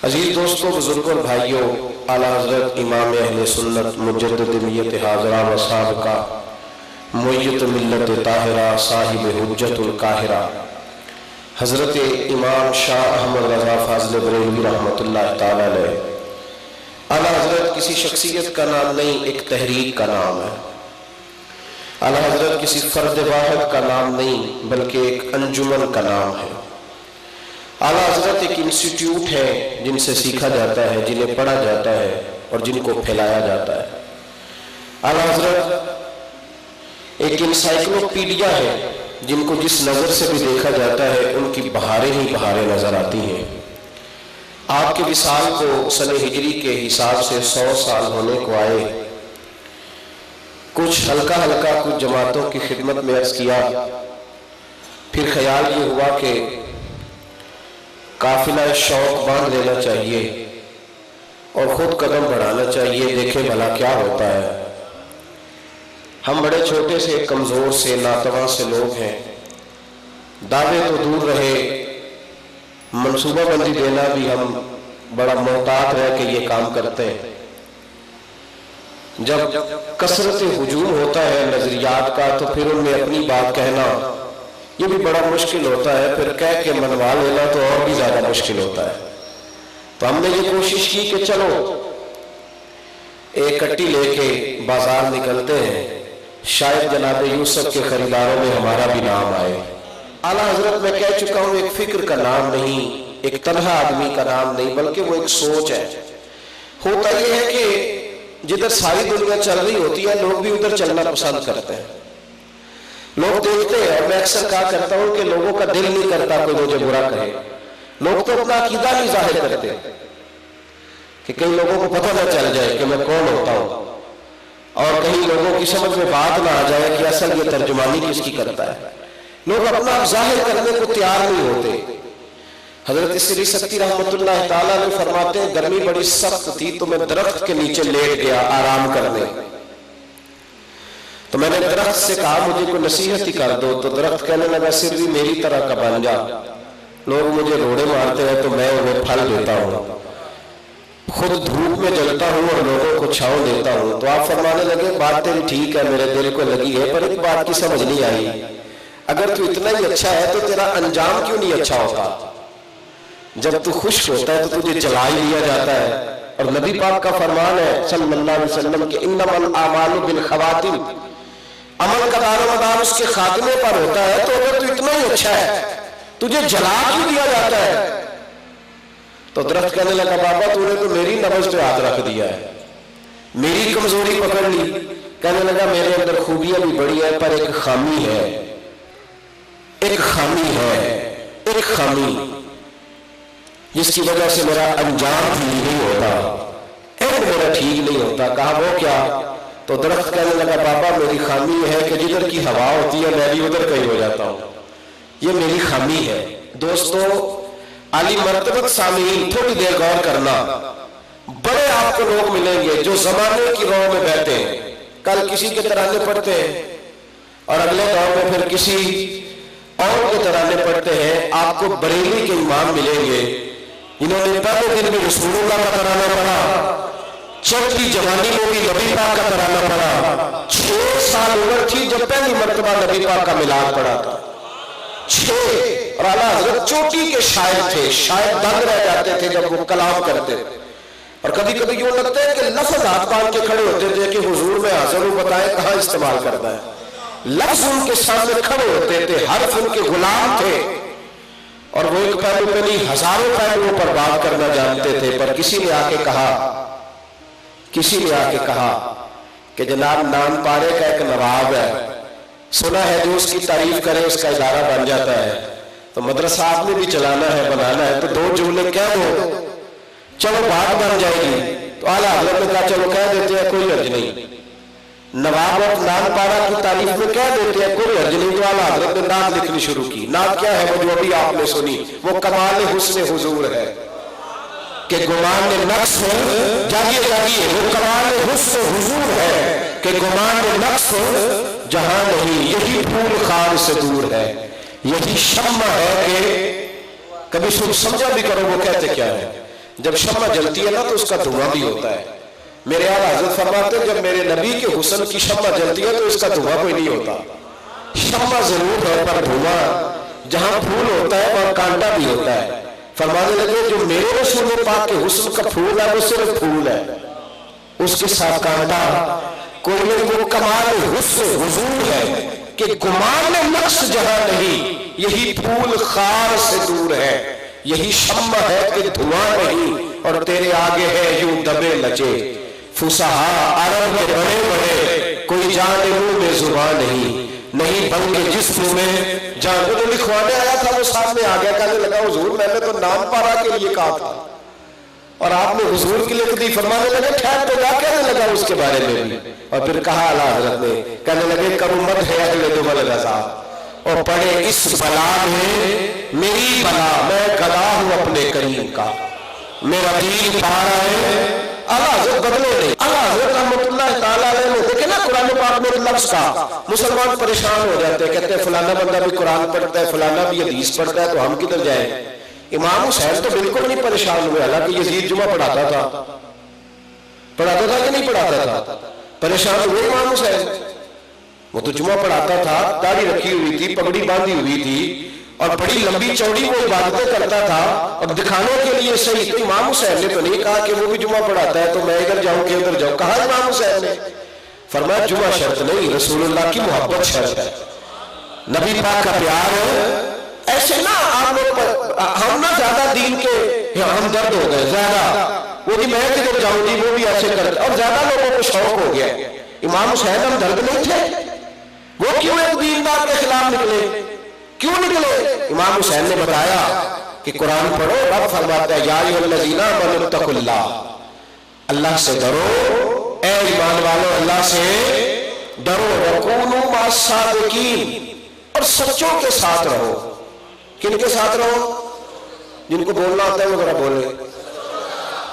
عزیز دوستوں، بزرگوں اور بھائیوں، اعلیٰ حضرت امام اہل سنت مجدد ملت حاضرہ و سابقہ معیت ملت طاہرہ صاحب حجت القاہرہ حضرت امام شاہ احمد رضا فاضل بریلوی رحمۃ اللہ تعالی علیہ۔ اعلیٰ حضرت کسی شخصیت کا نام نہیں، ایک تحریک کا نام ہے۔ اعلیٰ حضرت کسی فرد واحد کا نام نہیں بلکہ ایک انجمن کا نام ہے۔ اعلیٰ حضرت ایک انسٹیٹیوٹ ہے جن سے سیکھا جاتا ہے، جنہیں پڑھا جاتا ہے اور جن کو پھیلایا جاتا ہے۔ اعلیٰ حضرت ایک انسائکلوپیڈیا ہے جن کو جس نظر سے بھی دیکھا جاتا ہے ان کی بہاریں ہی بہاریں نظر آتی ہیں۔ آپ کے وصال کو سن ہجری کے حساب سے 100 سال ہونے کو آئے۔ کچھ ہلکا ہلکا کچھ جماعتوں کی خدمت میں عرض کیا، پھر خیال یہ ہوا کہ قافلہ شوق باندھ لینا چاہیے اور خود قدم بڑھانا چاہیے، دیکھیں بھلا کیا ہوتا ہے۔ ہم بڑے چھوٹے سے، کمزور سے، ناتواں سے لوگ ہیں، دعوے تو دور رہے، منصوبہ بندی دینا بھی ہم بڑا محتاط رہ کے یہ کام کرتے ہیں۔ جب کثرت ہجوم ہوتا ہے نظریات کا تو پھر ان میں اپنی بات کہنا یہ بھی بڑا مشکل ہوتا ہے، پھر کہہ کے منوا لینا تو اور بھی زیادہ مشکل ہوتا ہے۔ تو ہم نے یہ کوشش کی کہ چلو ایک کٹی لے کے بازار نکلتے ہیں، شاید جناب یوسف کے خریداروں میں ہمارا بھی نام آئے۔ اعلیٰ حضرت میں کہہ چکا ہوں، ایک فکر کا نام نہیں، ایک تنہا آدمی کا نام نہیں، بلکہ وہ ایک سوچ ہے۔ ہوتا یہ ہے کہ جدھر ساری دنیا چل رہی ہوتی ہے لوگ بھی ادھر چلنا پسند کرتے ہیں۔ لوگ دیکھتے ہیں، اور میں اکثر کہا کرتا ہوں کہ لوگوں کا دل نہیں کرتا کوئی مجھے برا کہے، لوگ تو اپنا عقیدہ نہیں ظاہر کرتے کہ کئی لوگوں کو پتہ نہ چل جائے کہ میں کون ہوتا ہوں، اور کہیں لوگوں کی سمجھ میں بات نہ آ جائے کہ اصل یہ ترجمانی کس کی کرتا ہے۔ لوگ اپنا ظاہر کرنے کو تیار نہیں ہوتے۔ حضرت سری سکتی رحمۃ اللہ تعالیٰ نے فرماتے ہیں گرمی بڑی سخت تھی تو میں درخت کے نیچے لیٹ گیا آرام کرنے، تو میں نے درخت سے کہا مجھے کوئی نصیحت ہی کر دو، تو درخت کہنے لگا سر بھی میری طرح کا بن جا، لوگ مجھے روڑے مارتے ہیں تو میں انہیں پھل دیتا ہوں، خود دھوپ میں جلتا ہوں اور لوگوں کو چھاؤں دیتا ہوں۔ تو آپ فرمانے لگے بات تیری ٹھیک ہے، میرے دل کو لگی ہے، پر ایک بات کی سمجھ نہیں آئی، اگر تو اتنا ہی اچھا ہے تو تیرا انجام کیوں نہیں اچھا ہوتا؟ جب تو خشک ہوتا ہے تو تجھے جلا ہی دیا جاتا ہے، اور نبی پاک کا فرمان ہے صلی اللہ علیہ وسلم کہ انما الاعمال بالخواتم، عمل کا دار و مدار اس کے خاتمے پر ہوتا ہے، تو اگر تو اتنا ہی اچھا ہے تجھے جلا کیوں دیا جاتا ہے؟ تو درخت کہنے لگا بابا تو نے تو میری نبض پہ ہاتھ رکھ دیا ہے، میری کمزوری پکڑ لی۔ کہنے لگا میرے اندر خوبیاں بھی بڑی ہے پر ایک خامی ہے، ایک خامی ہے، ایک خامی جس کی وجہ سے میرا انجام ٹھیک نہیں ہوتا، ایک میرا ٹھیک نہیں ہوتا۔ کہا وہ کیا؟ تو درخت کہنے لگا بابا میری خامی ہے کہ جدھر کی ہوا ہوتی ہے میں بھی ادھر کہیں ہو جاتا ہوں، یہ میری خامی ہے۔ دوستو عالی مرتبت سامعین تھوڑی دیر غور کرنا، بڑے آپ کو لوگ ملیں گے جو زمانے کی رو میں بیٹھتے ہیں، کل کسی کے ترانے پڑھتے ہیں اور اگلے دور میں پھر کسی اور کے ترانے پڑھتے ہیں۔ آپ کو بریلی کے امام ملیں گے جنہوں نے پہلے دن بھی رسول اللہ کا ترانہ پڑھا، چوتھی جوانی میں بھی نبی پاک کا ترانہ پڑھا، 6 سال عمر تھی جب پہلی مرتبہ نبی پاک کا میلاد پڑھا تھا، 6۔ اور اعلیٰ حضرت چوٹی کے شاعر تھے، شاعر دنگ رہ جاتے تھے جب وہ کلام کرتے، اور کبھی کبھی یوں لگتا ہے کہ لفظ ہاتھ باندھ کے کھڑے ہوتے تھے کہ حضور میں حاضر ہوں، بتائیں کہاں استعمال کرتا ہے۔ لفظ ان کے سامنے کھڑے ہوتے تھے، حرف ان کے غلام تھے، اور وہ ایک پہلو پہ نہیں ہزاروں پہلوؤں پر بات کرنا جانتے تھے۔ پر کسی نے آ کے کہا کہ جناب نام پارے کا ایک نواب ہے، سنا ہے جو اس کی تعریف کرے اس کا ادارہ بن جاتا ہے، تو مدرسہ آپ نے بھی چلانا ہے، بنانا ہے، تو 2 جملے کہہ دو چلو بات بن جائے گی۔ تو اعلیٰ حضرت نے کہا چلو کہہ دیتے ہیں، کوئی حرج نہیں۔ نواب اور نام پارا کی تعریف میں کہہ دیتے ہیں، کوئی حرج نہیں۔ تو اعلیٰ حضرت نے نعت لکھنی شروع کی۔ نعت کیا ہے وہ جو ابھی آپ نے سنی، وہ کمال حسن حضور ہے کہ گمان نقص جاگیے وہ کمال حسن حضور ہے کہ گمان نقص جہاں نہیں، یہی پھول خار سے دور ہے، یہی شمع ہے کہ کبھی سمجھا بھی کرو وہ کہتے کیا ہے جب شمع جلتی ہے نا تو اس کا دھواں بھی ہوتا ہے. میرے آقا حضرت فرماتے ہیں جب میرے نبی کے حسن کی شمع جلتی ہے تو اس کا دھواں کوئی نہیں ہوتا. شمع ضرور ہے پر دھواں جہاں پھول ہوتا ہے اور کانٹا بھی ہوتا ہے. فرمانے لگے جو میرے رسول پاک کے حسن کا پھول ہے وہ صرف پھول ہے, اس کے ساتھ کانٹا کوئی نہیں. وہ کمال حسن حضور ہے کہ گمان نقص جہاں نہیں, یہی پھول خار سے دور ہے, یہی شمع ہے کہ دھواں نہیں, اور تیرے آگے ہے یوں دبے لچے فصحا عرب کے بڑے بڑے, کوئی جان منہ میں زبان نہیں بن کے جسم میں جان. وہ جو لکھوانے آیا تھا وہ سامنے آ گیا, کہنے لگا حضور میں نے تو نام پارا کے لیے کہا تھا اور آپ نے حضور کی لکھ دی. فرمانے لگے ٹھہر تو کیا کہنے لگا اس کے بارے میں بھی, اور پھر کہا اعلیٰ حضرت نے, کہنے لگے کرمت ہے اہل دول رضا, اور پڑھے اس بلا میں میری بلا, میں گدا ہوں اپنے کریم کا, میرا دین پارا ہے. اعلیٰ حضرت بدلے نہیں. اعلیٰ حضرت رحمۃ اللہ تعالیٰ علیہ نے دیکھے نا قرآن پاک میں لفظ کا مسلمان پریشان ہو جاتے ہیں, کہتے ہیں فلانا بندہ بھی قرآن پڑھتا ہے, فلانا بھی حدیث پڑھتا ہے, تو ہم کدھر جائیں. امام حسین تو بالکل نہیں پریشان ہوئے, حالانکہ یزید جمعہ پڑھاتا تھا کہ نہیں پڑھاتا تھا. پریشان ہوئے امام حسین, وہ تو جمعہ پڑھاتا تھا, داڑھی رکھی ہوئی تھی, پگڑی باندھی ہوئی تھی, اور بڑی لمبی چوڑی وہ عبادتیں کرتا تھا, اور دکھانے کے لیے صحیح. تو امام حسین نے تو نہیں کہا کہ وہ بھی جمعہ پڑھاتا ہے تو میں ادھر جاؤں کہ ادھر جاؤں. کہا امام حسین نے, فرمایا جمعہ شرط نہیں, رسول اللہ کی محبت شرط ہے, نبی پاک کا پیار ہے. ایسے نا آپ لوگ ہم نا زیادہ دین کے ہم درد ہو گئے زیادہ, وہ جی میں کدھر جاؤں گی, وہ بھی ایسے کرتے, اور زیادہ لوگوں کو شوق ہو گیا. امام حسین ہم درد نہیں تھے, وہ کیوں ایک دیندار کے خلاف نکلے, کیوں نکلے؟ امام حسین نے بتایا کہ قرآن پڑھو, رب فرماتا ہے یا ایھا الذین آمنوا اتقوا اللہ, اللہ سے ڈرو اے ایمان والو, اللہ سے ڈرو, وکونوا مع الصادقین, اور سچوں کے ساتھ رہو. کن کے ساتھ رہو؟ جن کو بولنا آتا ہے وہ ذرا بولے,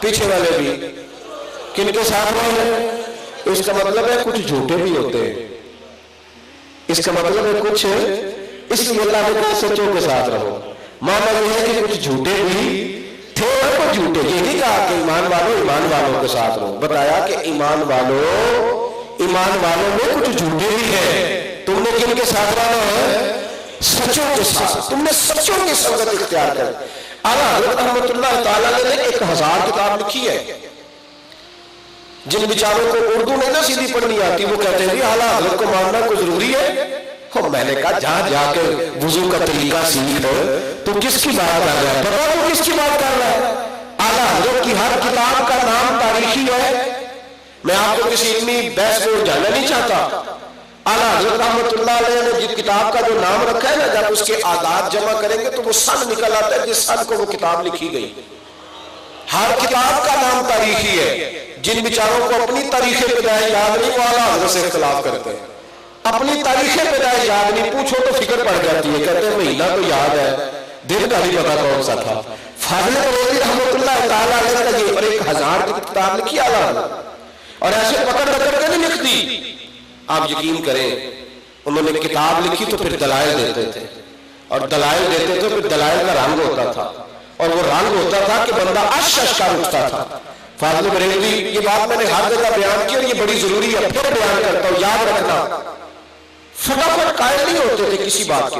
پیچھے والے بھی. کن کے ساتھ رہو؟ اس کا مطلب ہے کچھ جھوٹے بھی ہوتے ہیں, اس کا مطلب ہے کچھ, اس لیے اللہ نے کہا سچوں کے ساتھ رہو. مانا یہ ہے کہ کچھ جھوٹے بھی تھے اور کچھ جھوٹے, یہ نہیں کہا کہ ایمان والوں کے ساتھ رہو, بتایا کہ ایمان والوں میں کچھ جھوٹے بھی ہیں. تم نے کن کے ساتھ رہنا ہے؟ سچوں کے ساتھ. تم نے سچوں کی سنگت اختیار کر. اعلیٰ حضرت رحمۃ اللہ تعالیٰ نے 1000 کتاب لکھی ہے. جن بیچاروں کو اردو نہیں نا سیدھی پڑھنی آتی, وہ کہتے ہیں اعلیٰ حضرت کو ماننا کوئی ضروری ہے. میں نے کہا جہاں جا کے وضو کا طریقہ سیکھ, تو کس کی بات کر رہا ہے, پتا تو کس کی بات کر رہا ہے. اعلیٰ حضرت کی ہر کتاب کا نام تاریخی ہے. میں آپ کو کسی علمی بحث میں جانا نہیں چاہتا. اعلیٰ حضرت رحمۃ اللہ علیہ نے جس کتاب کا جو نام رکھا ہے نا, جب اس کے آداد جمع کریں گے تو وہ سن نکل آتا ہے جس سن کو وہ کتاب لکھی گئی. ہر کتاب کا نام تاریخی ہے. جن بیچاروں کو اپنی تاریخ پیدائش یاد نہیں, وہ اعلیٰ حضرت سے اختلاف کرتے ہیں. اپنی تاریخ پیدائش یاد نہیں, پوچھو تو فکر پڑ جاتی ہے, کہتے ہیں مہینہ تو یاد ہے, دن کا بھی پتا کون سا تھا. فاضل بریلوی رحمۃ اللہ تعالیٰ علیہ کا یہ, اور 1000 کی کتاب لکھی اعلیٰ حضرت, اور ایسے پکڑ کے نہیں لکھتی. آپ یقین کریں, انہوں نے کتاب لکھی تو پھر دلائل دیتے تھے, اور دلائل دیتے تھے پھر دلائل کا رنگ ہوتا تھا, اور وہ رنگ ہوتا تھا کہ بندہ اش کا رکھتا تھا. فاضل بریلوی, یہ بات میں نے ہر جگہ بیان کی اور یہ بڑی ضروری ہے, پھر بیان کرتا ہوں, یاد رکھنا. فٹافٹ قائل نہیں ہوتے تھے کسی بات کے,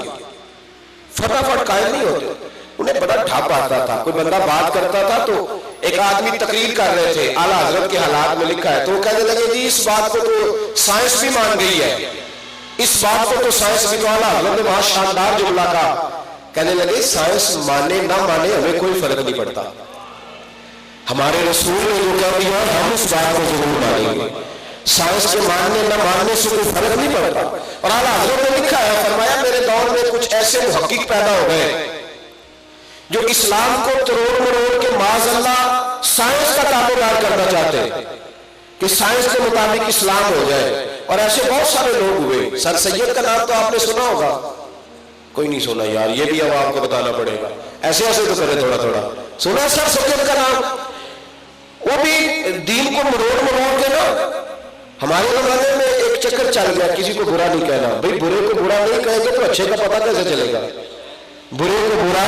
فٹافٹ قائل نہیں ہوتے, انہیں بڑا ڈھاپ آتا تھا. کوئی بندہ بات کرتا تھا تو ایک آدمی تقریر کر رہے تھے, اعلیٰ حضرت کے حالات میں لکھا ہے, تو وہ کہنے لگے جی اس بات کو تو سائنس بھی مان گئی ہے, اس بات کو تو سائنس بھی. تو اعلیٰ حضرت نے بہت شاندار جملہ کہا, کہنے لگے سائنس مانے نہ مانے ہمیں کوئی فرق نہیں پڑتا, ہمارے رسول نے جو کہہ دیا ہم اس بات کو ضرور مانیں گے, سائنس کے ماننے نہ ماننے سے کوئی فرق نہیں پڑتا. اور اعلیٰ حضرت نے لکھا ہے, فرمایا میرے دور میں کچھ ایسے محقق پیدا ہو گئے جو اسلام کو تروڑ مروڑ کے معاذ اللہ سائنس کا تابعدار کرنا چاہتے ہیں کہ سائنس کے مطابق اسلام ہو جائے. اور ایسے بہت سارے لوگ ہوئے. سر سید کا نام تو آپ نے سنا ہوگا, کوئی نہیں سنا یار, یہ بھی اب آپ کو بتانا پڑے گا, ایسے ایسے تو کرے تھوڑا تھوڑا. سنا سر سید کا نام؟ وہ بھی دین کو مروڑ مروڑ کے نا, ہمارے زمانے میں ایک چکر چل گیا, کسی کو برا نہیں کہنا. بھئی برے کو برا نہیں کہیں گے تو اچھے کا پتہ کیسے چلے گا؟ برے کو برا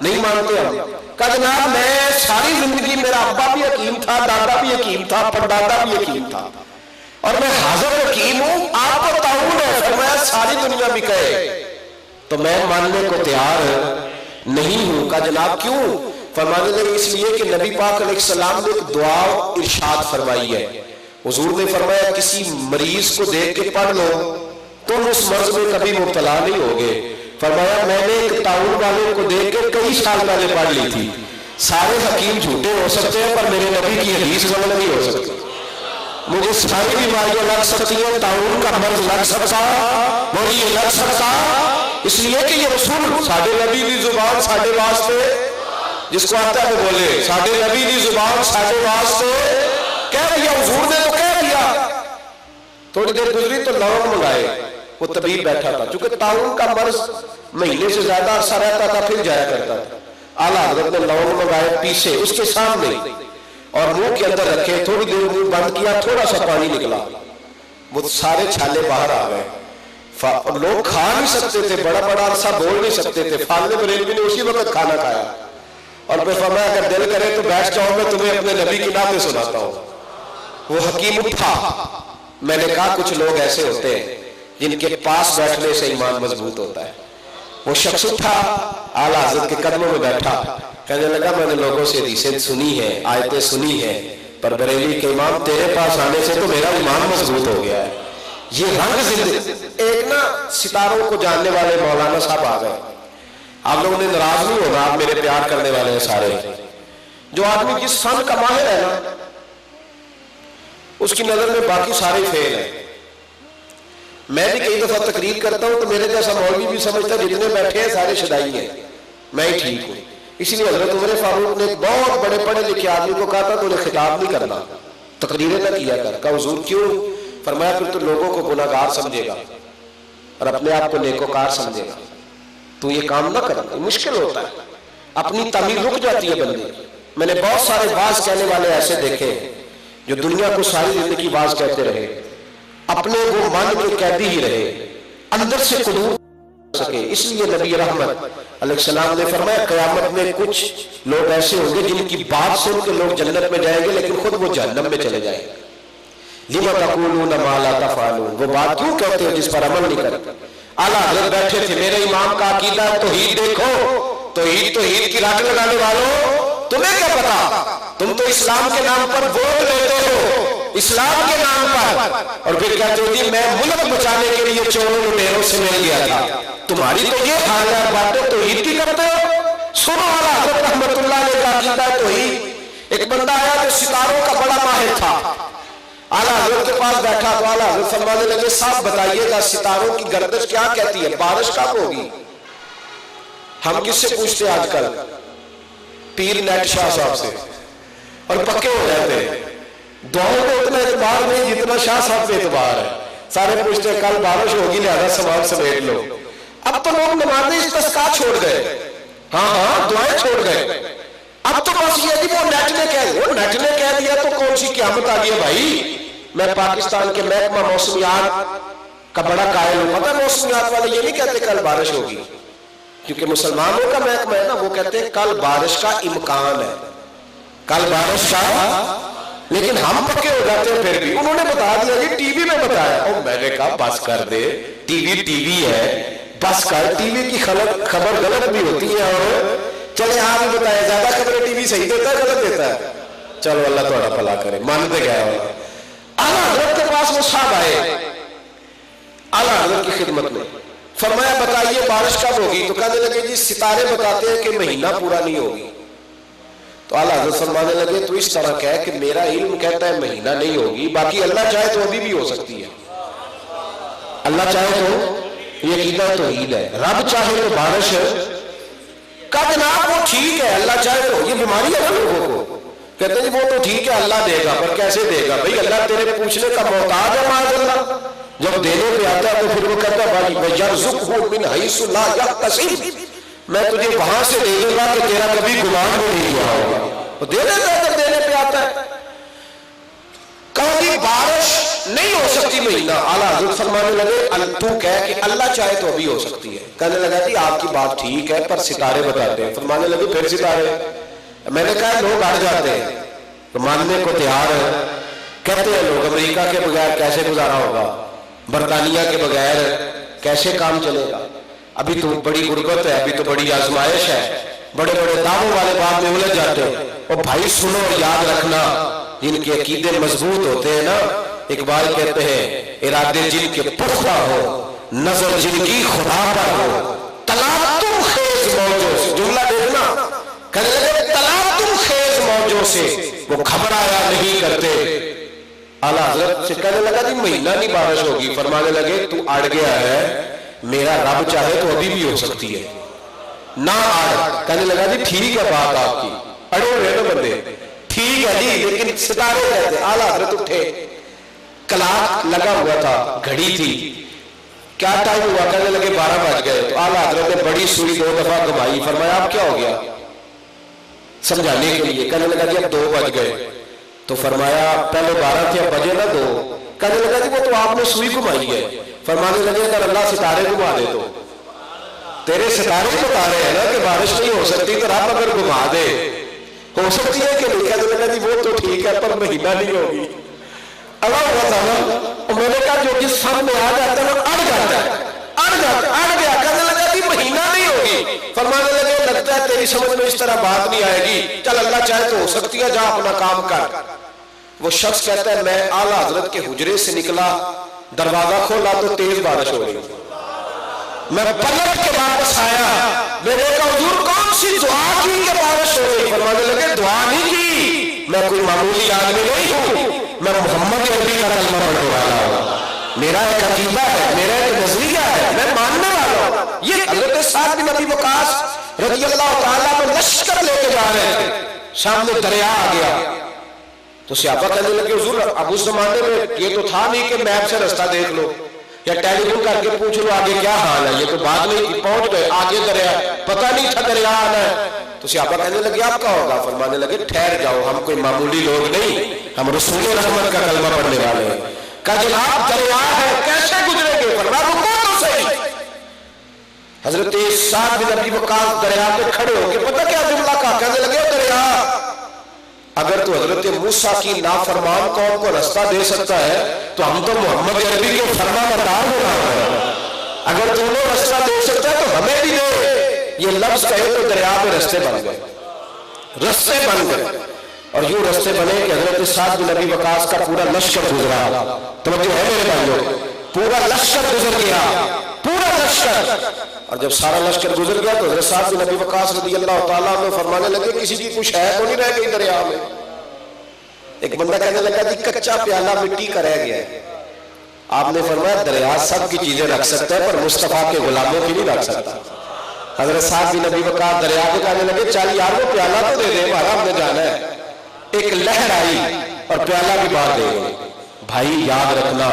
نہیں مانتے ہم. کہا جناب میں ساری زندگی, میرا ابا بھی حکیم تھا, دادا بھی حکیم تھا, پردادا بھی حکیم تھا, اور میں حاضر حکیم ہوں, آپ کو تعاون ہے. فرمایا ساری دنیا بھی کہے تو میں ماننے کو تیار نہیں ہوں. کہا جناب کیوں؟ فرمانے لگے اس لیے کہ نبی پاک علیہ السلام نے ایک دعا ارشاد فرمائی ہے. حضور نے فرمایا کسی مریض کو دیکھ کے پڑھ لو تم اس مرض میں کبھی مبتلا نہیں ہوگے. فرمایا میں نے ایک تعاون والے کو دیکھ کے کئی سال پہلے پڑھ لی تھی. سارے حکیم جھوٹے ہو سکتے ہیں پر میرے نبی کی حدیث غلط نہیں ہو سکتی. مجھے ساری بیماریاں لگ سکتی ہیں, تعاون کا مرض لگ سکتا, وہی لگ سکتا, اس لیے کہ یہ رسول ساڈے نبی دی زبان ساڈے واسطے, جس کو آتا ہے بولے ساڈے نبی دی زبان ساڈے واسطے کہہ دیا. حضور نے تو کہہ دیا. تھوڑی دیر گزری تو لونگ منگائے, وہ طبیب بیٹھا تھا, چونکہ تعاون کا مرض مہینے سے زیادہ عرصہ رہتا تھا پھر جایا کرتا تھا. اعلیٰ حضرت نے لونگ منگائے, پیسے اس کے سامنے اور منہ کے اندر رکھے. تھوڑی دیر منہ بند کیا, تھوڑا سا پانی نکلا, وہ سارے چھالے باہر آ گئے. لوگ کھا نہیں سکتے تھے, بڑا بڑا عرصہ بول نہیں سکتے تھے. فاضل بریلوی نے اسی وقت کھانا کھایا اور پھر فرمایا اگر دل کرے تو بیٹھ جاؤ, میں تمہیں اپنے نبی کی نعتیں سناتا ہوں. وہ حکیم اٹھا. میں نے کہا کچھ لوگ ایسے ہوتے ہیں جن کے پاس بیٹھنے سے ایمان مضبوط ہوتا ہے. وہ شخص اٹھا, اعلیٰ حضرت کے قدموں میں بیٹھا, کہنے لگا میں نے لوگوں سے حدیثیں سنی ہیں, آیتیں سنی ہیں, پر بریلی کے امام تیرے پاس آنے سے تو میرا ایمان مضبوط ہو گیا ہے. یہ رنگ زندگی. ایک نا ستاروں کو جاننے والے مولانا صاحب آ گئے. آپ لوگوں نے ناراض نہیں ہونا, آپ میرے پیار کرنے والے ہیں سارے. جو آدمی جس فن کا ماہر ہے نا اس کی نظر میں باقی سارے فیل ہیں. میں بھی کئی دفعہ تقریر کرتا ہوں تو میرے جیسا مولوی بھی سمجھتا ہے جتنے بیٹھے ہیں سارے شدائی ہیں, میں ہی ٹھیک ہوں. اسی لیے حضرت عمر فاروق نے ایک بہت بڑے پڑھے لکھے آدمی کو کہا تھا تو انہیں خطاب نہیں کرنا, تقریریں نہ کیا کر. کہا حضور کیوں؟ فرمایا پھر تو لوگوں کو گناہ گار سمجھے گا اور اپنے آپ کو نیکوکار سمجھے گا, تو یہ کام نہ کرنا, مشکل ہوتا ہے, اپنی تعمیر رک جاتی ہے بندے. میں نے بہت سارے باز کہنے والے ایسے دیکھے جو دنیا کو ساری زندگی باز کہتے رہے, اپنے وہ من کے قیدی ہی رہے, اندر سے قدور سکے. اس لیے نبی رحمت علیہ السلام نے فرمایا قیامت میں کچھ لوگ ایسے ہوں گے جن کی بات سن کے لوگ جنت میں جائیں گے لیکن خود وہ جہنم میں چلے جائیں گے. لِمَ تَقُولُونَ مَا لَا تَفْعَلُونَ, وہ بات کیوں کہتے ہو جس پر عمل نہیں کرتے. اعلیٰ حضرت بیٹھے تھے, میرے امام کا عقیدہ ہے توحید دیکھو, توحید کی راک لگانے والوں تمہیں کیا پتا, تم تو اسلام کے نام پر ووٹ لیتے ہو, اسلام کے نام پر, اور پھر کہتے ہو جی میں ملک بچانے کے لیے چوروں لٹیروں سے مل گیا تھا. تمہاری تو یہ حالات باتیں توحید کی کرتے ہو. سنو اعلیٰ حضرت رحمت اللہ علیہ کا عقیدہ ہے توحید. ایک بندہ آیا جو ستاروں کا بڑا ماہر تھا, اعلیٰ حضرت کے پاس بیٹھا تو اعلیٰ حضرت فرمانے لگے صاحب بتائیے گا ستاروں کی گردش کیا کہتی ہے, بارش کب ہوگی؟ ہم کس سے پوچھتے آج کل؟ پیر نیٹ شاہ صاحب سے, اور پکے ہو جاتے ہیں. دعاؤں کو اتنا اعتبار نہیں جتنا شاہ صاحب پہ اعتبار ہے. سارے پوچھتے ہیں کل بارش ہوگی لہذا سامان سمیٹ لو. اب تو لوگ نمازیں استسقا چھوڑ گئے, ہاں دعائیں چھوڑ گئے. اب تو بس یہ وہ نیٹ نے کہہ دیا تو کون سی قیامت آ گئی ہے بھائی. میں پاکستان کے محکمہ موسمیات کا بڑا قائل ہوں. پتہ موسمیات والے یہ نہیں کہتے کل بارش ہوگی, کیونکہ مسلمانوں کا محکمہ ہے نا, وہ کہتے ہیں کل بارش کا امکان ہے, کل بارش کا. لیکن ہم پکے ہو جاتے ہیں. پھر بھی انہوں نے بتا دیا جی ٹی وی میں بتایا. اور میں نے کہا بس کر دے, ٹی وی ہے, بس کر. ٹی وی کی خبر غلط بھی ہوتی ہے, اور چلے ہاں بھی بتایا زیادہ خبریں ٹی وی صحیح دیتا ہے غلط دیتا ہے. چلو اللہ تھوڑا بھلا کرے, مانتے گیا ہوگا. اعلیٰ حضرت کے پاس وہ صاحب آئے اعلیٰ حضرت کی خدمت میں, فرمایا بتائیے بارش کب ہوگی؟ تو کہنے لگے جی ستارے بتاتے ہیں کہ مہینہ پورا نہیں ہوگی. تو اعلیٰ حضرت فرمانے لگے تو اس طرح کہہ کہ میرا علم کہتا ہے مہینہ نہیں ہوگی, باقی اللہ چاہے تو ابھی بھی ہو سکتی ہے. اللہ چاہے تو یہ عقیدہ توحید ہے. رب چاہے تو بارش کا جناب وہ ٹھیک ہے, اللہ چاہے تو. یہ بیماری ہے لوگوں کو, کہتے ہیں وہ تو ٹھیک ہے اللہ دے گا, پر کیسے دے گا بھائی؟ اللہ تیرے پوچھنے کا محتاج ہے معاذ اللہ. جب دینے پہ آتا ہے تو پھر وہ کہتا ہے وَيَرْزُقْهُ مِنْ حَيْثُ لَا يَحْتَسِبُ, میں تجھے وہاں سے دے دوں گا کہ تیرا کبھی گمان بھی نہیں ہوا ہوگا. وہ دینے پہ آتا ہے. کہاں کی بارش نہیں ہو سکتی ہی مہینہ. اعلیٰ حضرت فرمانے لگے تو کہہ کہ اللہ چاہے تو ابھی ہو سکتی ہے. کہنے لگا جی آپ کی بات ٹھیک ہے پر ستارے بتاتے ہیں. فرمانے لگے پھر ستارے. میں نے کہا لوگ اڑ جاتے ہیں تو ماننے کو تیار ہے. کہتے ہیں لوگ امریکہ کے بغیر کیسے گزارا ہوگا, برطانیہ کے بغیر کیسے کام چلے گا, ابھی تو بڑی غربت ہے, ابھی تو بڑی آزمائش ہے. بڑے بڑے دعووں والے بات میں الجھ جاتے ہیں. اور بھائی سنو یاد رکھنا, جن کے عقیدے مضبوط ہوتے ہیں نا, اقبال کہتے ہیں ارادے جن کے پختہ ہو, نظر جن کی خدا پر ہو, تلاتم خیز موجوں سے. جملہ دیکھنا, کہنے لگے تلاتم خیز موجوں سے وہ گھبرایا نہیں کرتے. اعلیٰ حضرت سے کہنے لگا جی مہینہ نہیں بارش ہوگی. فرمانے لگے تو اڑ گیا ہے, میرا رب چاہے تو ابھی بھی ہو سکتی ہے, نہ اڑ. کہنے لگا جی ٹھیک ہے بات آپ کی, اڑے ہوئے نا بندے, ٹھیک ہے جی لیکن ستارے کہتے. اعلیٰ حضرت اٹھے, کلاک لگا ہوا تھا, گھڑی تھی, کیا ٹائم ہوا؟ کہنے لگے 12 بج گئے. تو اعلیٰ حضرت نے بڑی سوئی 2 دفعہ گھمائی. فرمایا اب کیا ہو گیا, سمجھانے کے لیے. کہنے لگا جی اب 2 بج گئے. تو فرمایا پہلے 12 تھے اب بجے نا 2. کہنے لگا جی وہ تو آپ نے سوئی گھمائی ہے. فرمانے لگے اگر اللہ ستارے گھما دے تو, تیرے ستارے بتا رہے ہیں نا کہ بارش نہیں ہو سکتی, تو رب اگر گھما دے ہو سکتی ہے کہ نہیں. کہنے لگا جی وہ تو ٹھیک ہے پر مہینہ نہیں ہوگی. اللہ تعالیٰ میں نے کہا جو جس سامنے آ جاتا ہے وہ اڑ جاتا ہے, اڑ گیا. کہنے لگا جی مہینہ نہیں ہوگی. فرمانے لگے لگتا ہے تیری سمجھ میں اس طرح بات نہیں آئے گی, چل اللہ چاہے تو ہو سکتی ہے, جا اپنا کام کر. وہ شخص کہتا ہے میں اعلیٰ حضرت کے حجرے سے نکلا, دروازہ کھولا تو تیز بارش ہو رہی. میں پلٹ کے واپس آیا, میں نے کہا حضور کون سی دعا کی کہ بارش ہو رہی؟ فرمانے لگے دعا نہیں کی, میں کوئی معمولی آدمی نہیں ہوں, میں محمد عربی کا کلمہ پڑھنے والا ہوں. میرا ایک عقیدہ ہے, میرا ایک نظریہ ہے, میں ماننے والا ہوں. یہ حضرت سعد بن ابی وقاص رضی اللہ تعالیٰ کو لشکر لے کے جا رہے تھے, سامنے دریا آ گیا. تو صحابہ کہنے لگے حضور اب اس زمانے میں یہ تو تھا نہیں کہ میپ سے رستہ دیکھ لو یا ٹیلی فون کر کے پوچھ لو آگے کیا حال ہے, یہ تو بات نہیں, پہنچ گئے آگے دریا, پتہ نہیں تھا دریا آنا ہے. تو صحابہ کہنے لگے آپ کا ہوگا. فرمانے لگے ٹھہر جاؤ, ہم کوئی معمولی لوگ نہیں, ہم رسول رحمت کا کلمہ پڑھنے والے ہیں. کہا جناب دریا ہے کیسے گزرے گے؟ فرمایا رکو تو صحیح. حضرت سعد بن ابی وقاص دریا پہ کھڑے ہو کے پتہ کیا جملہ کہا, کہنے لگے دریا اگر تو حضرت موسیٰ کی نافرمان قوم کو رستہ دے سکتا ہے تو ہم تو محمد عربی کے فرما بردار ہونا ہے. اگر تو انہیں رستہ دے سکتا ہے تو ہمیں بھی دے. یہ لفظ کہے تو دریا میں رستے بن گئے, رستے بن گئے. اور یوں رستے بنے کہ حضرت سعد بن ابی وقاص کا پورا لشکر گزرا. توجہ ہے میرے بھائیوں, پورا لشکر گزر گیا, پورا لشکر. اور جب سارا لشکر گزر گیا تو حضرت سعد بن ابی وقاص رضی اللہ تعالیٰ عنہ فرمانے لگے کسی کی کچھ ہے تو نہیں رہ گئی دریا میں. ایک بندہ کہنے لگا جی کچا پیالہ مٹی کا رہ گیا ہے. آپ نے فرمایا دریا سب کی چیزیں رکھ سکتا ہے پر مصطفیٰ کے غلاموں کی نہیں رکھ سکتا. حضرت سعد بن ابی وقاص دریا پہ کہنے لگے چل یار وہ پیالہ تو دے دے, ہمارا ہم نے جانا ہے. ایک لہر آئی اور پیالہ بھی باہر دے گئی. بھائی یاد رکھنا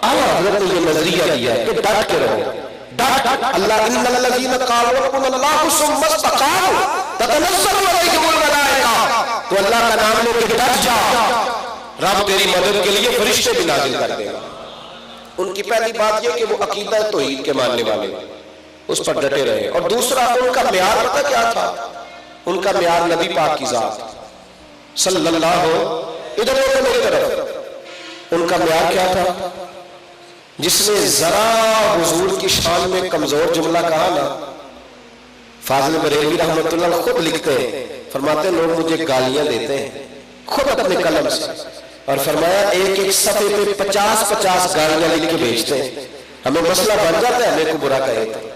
حضرت نے یہ نظریہ دیا ہے کہ ڈٹ کے رہو, ڈٹ. اللہ ان الذین قالوا ربنا اللہ ثم استقاموا تتنزل علیہم الملائکہ, تو اللہ کا نام لے کے ڈٹ جا, رب تیری مدد کے لیے فرشتے بھی نازل کر دے گا. ان کی پہلی بات یہ کہ وہ عقیدہ توحید کے ماننے والے, اس پر ڈٹے رہے. اور دوسرا ان کا معیار پتہ کیا تھا؟ ان کا معیار نبی پاک کی ذات صلی اللہ ادھر میری طرف. ان کا معیار کیا تھا؟ جس نے ذرا حضور کی شان میں کمزور جملہ کہا نا, فاضل بریلوی رحمۃ اللہ خود لکھتے ہیں, فرماتے ہیں لوگ مجھے گالیاں دیتے ہیں خود اپنے قلم سے, اور فرمایا ایک ایک صفحے پہ 50-50 گالیاں لکھ کے بھیجتے ہیں, ہمیں مسئلہ بن جاتا ہے ہمیں کو برا کہے تو.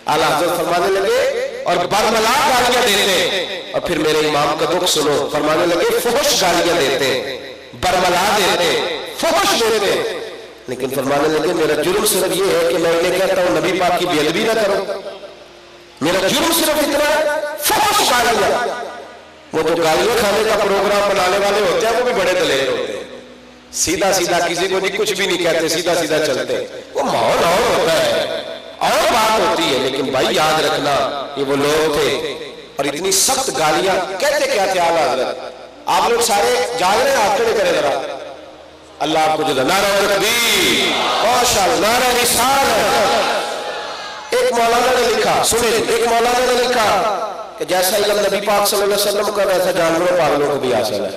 اعلیٰ حضرت فرمانے لگے اور برملا گالیاں دیتے ہیں, اور پھر میرے امام کا دکھ سنو, فرمانے لگے فحش گالیاں دیتے ہیں, برملا دیتے ہیں, فحش دیتے ہیں. لیکن فرمانے لگے میرا جرم صرف یہ ہے کہ میں انہیں کہتا ہوں نبی پاک کی بے ادبی نہ کرو. میرا جرم صرف اتنا ہے, فحش گالیاں. وہ تو گالیاں کھانے کا پروگرام بنانے والے ہوتے ہیں, وہ بھی بڑے دلیر ہوتے ہیں, سیدھا سیدھا کسی کو نہیں کچھ بھی نہیں کہتے, سیدھا سیدھا چلتے. وہ ماحول اور ہوتا ہے, اور بات ہوتی ہے. لیکن بھائی یاد رکھنا یہ وہ لوگ تھے, اور اتنی سخت گالیاں. کہتے کیا تھے اعلیٰ حضرت؟ آپ لوگ سارے جاگ رہے ہیں, آپ کھڑے کریں ذرا. اللہ آپ کو جو نعرہ تکبیر، ماشاءاللہ، نعرہ رسالت۔ ایک مولانا نے لکھا، سنیں، ایک مولانا نے لکھا کہ جیسا علم نبی پاک صلی اللہ علیہ وسلم کا ویسا جانوروں پاگلوں کو بھی حاصل ہے۔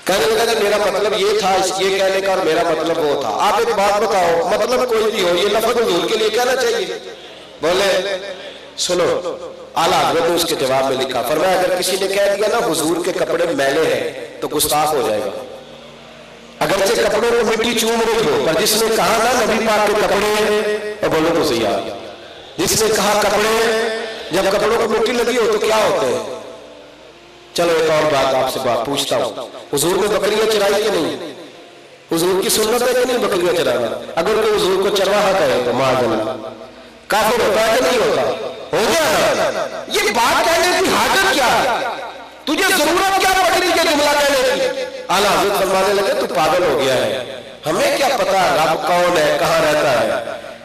کہنے لگا کہ میرا مطلب یہ تھا، یہ کہنے کا، اور میرا مطلب وہ تھا۔ آپ ایک بات بتاؤ، مطلب کوئی بھی ہو، یہ لفظ حضور کے لیے کہنا چاہیے؟ بولے سنو، اعلیٰ حضرت نے اس کے جواب میں لکھا، فرمایا اگر کسی نے کہہ دیا نا حضور کے کپڑے میلے ہیں تو گستاخ ہو جائے گا، اگرچہ کپڑوں کو مٹی چوم رہی ہو، پر جس نے کہا نا نبی پاک کے کپڑے ہیں، بولو تو صحیح آ، جس نے کہا کپڑے، جب کپڑوں کو مٹی لگی ہو تو کیا ہوتے ہیں؟ چلو ایک اور بات آپ سے بات پوچھتا ہوں، حضور نے بکریاں چرائی کہ نہیں؟ حضور کی سنت ہے کہ نہیں بکریاں چرانا؟ اگر کوئی حضور کو چرواہا کہے تو معاذ اللہ کافر ہوتا ہے کہ نہیں ہوتا؟ ہو گیا۔ یہ بات کہنے کی حاجت کیا ہے؟ تجھے ضرورت کیا پڑی تھی یہ جملہ کہنے کی؟ اعلیٰ حضرت فرمانے لگے تو پاگل ہو گیا ہے، ہمیں کیا پتا رب کون ہے، کہاں رہتا ہے؟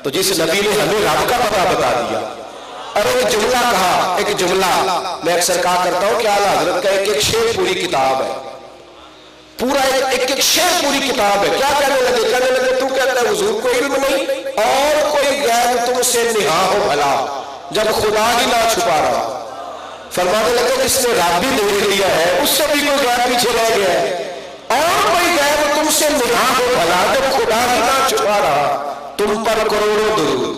تو جس نبی نے ہمیں رب کا پتہ بتا دیا، اور ایک جملہ کہا، ایک جملہ میں اکثر کہا کرتا ہوں کہ اعلیٰ حضرت کا ایک شعر پوری کتاب ہے، پورا ایک شعر پوری کتاب ہے۔ کیا کہنے لگے؟ کہنے لگے تو کہتا ہے حضور کو علم نہیں اور کوئی غیب تم سے نہا ہو بھلا جب خدا ہی نہ چھپا رہا۔ فرمانے لگے جس نے رب بھی دیکھ لیا ہے اس سے بھی کوئی غیب پیچھے رہ گیا ہے، اور کوئی غیب تم سے نہا ہو بھلا جب خدا ہی نہ چھپا رہا، تم پر کروڑوں درود۔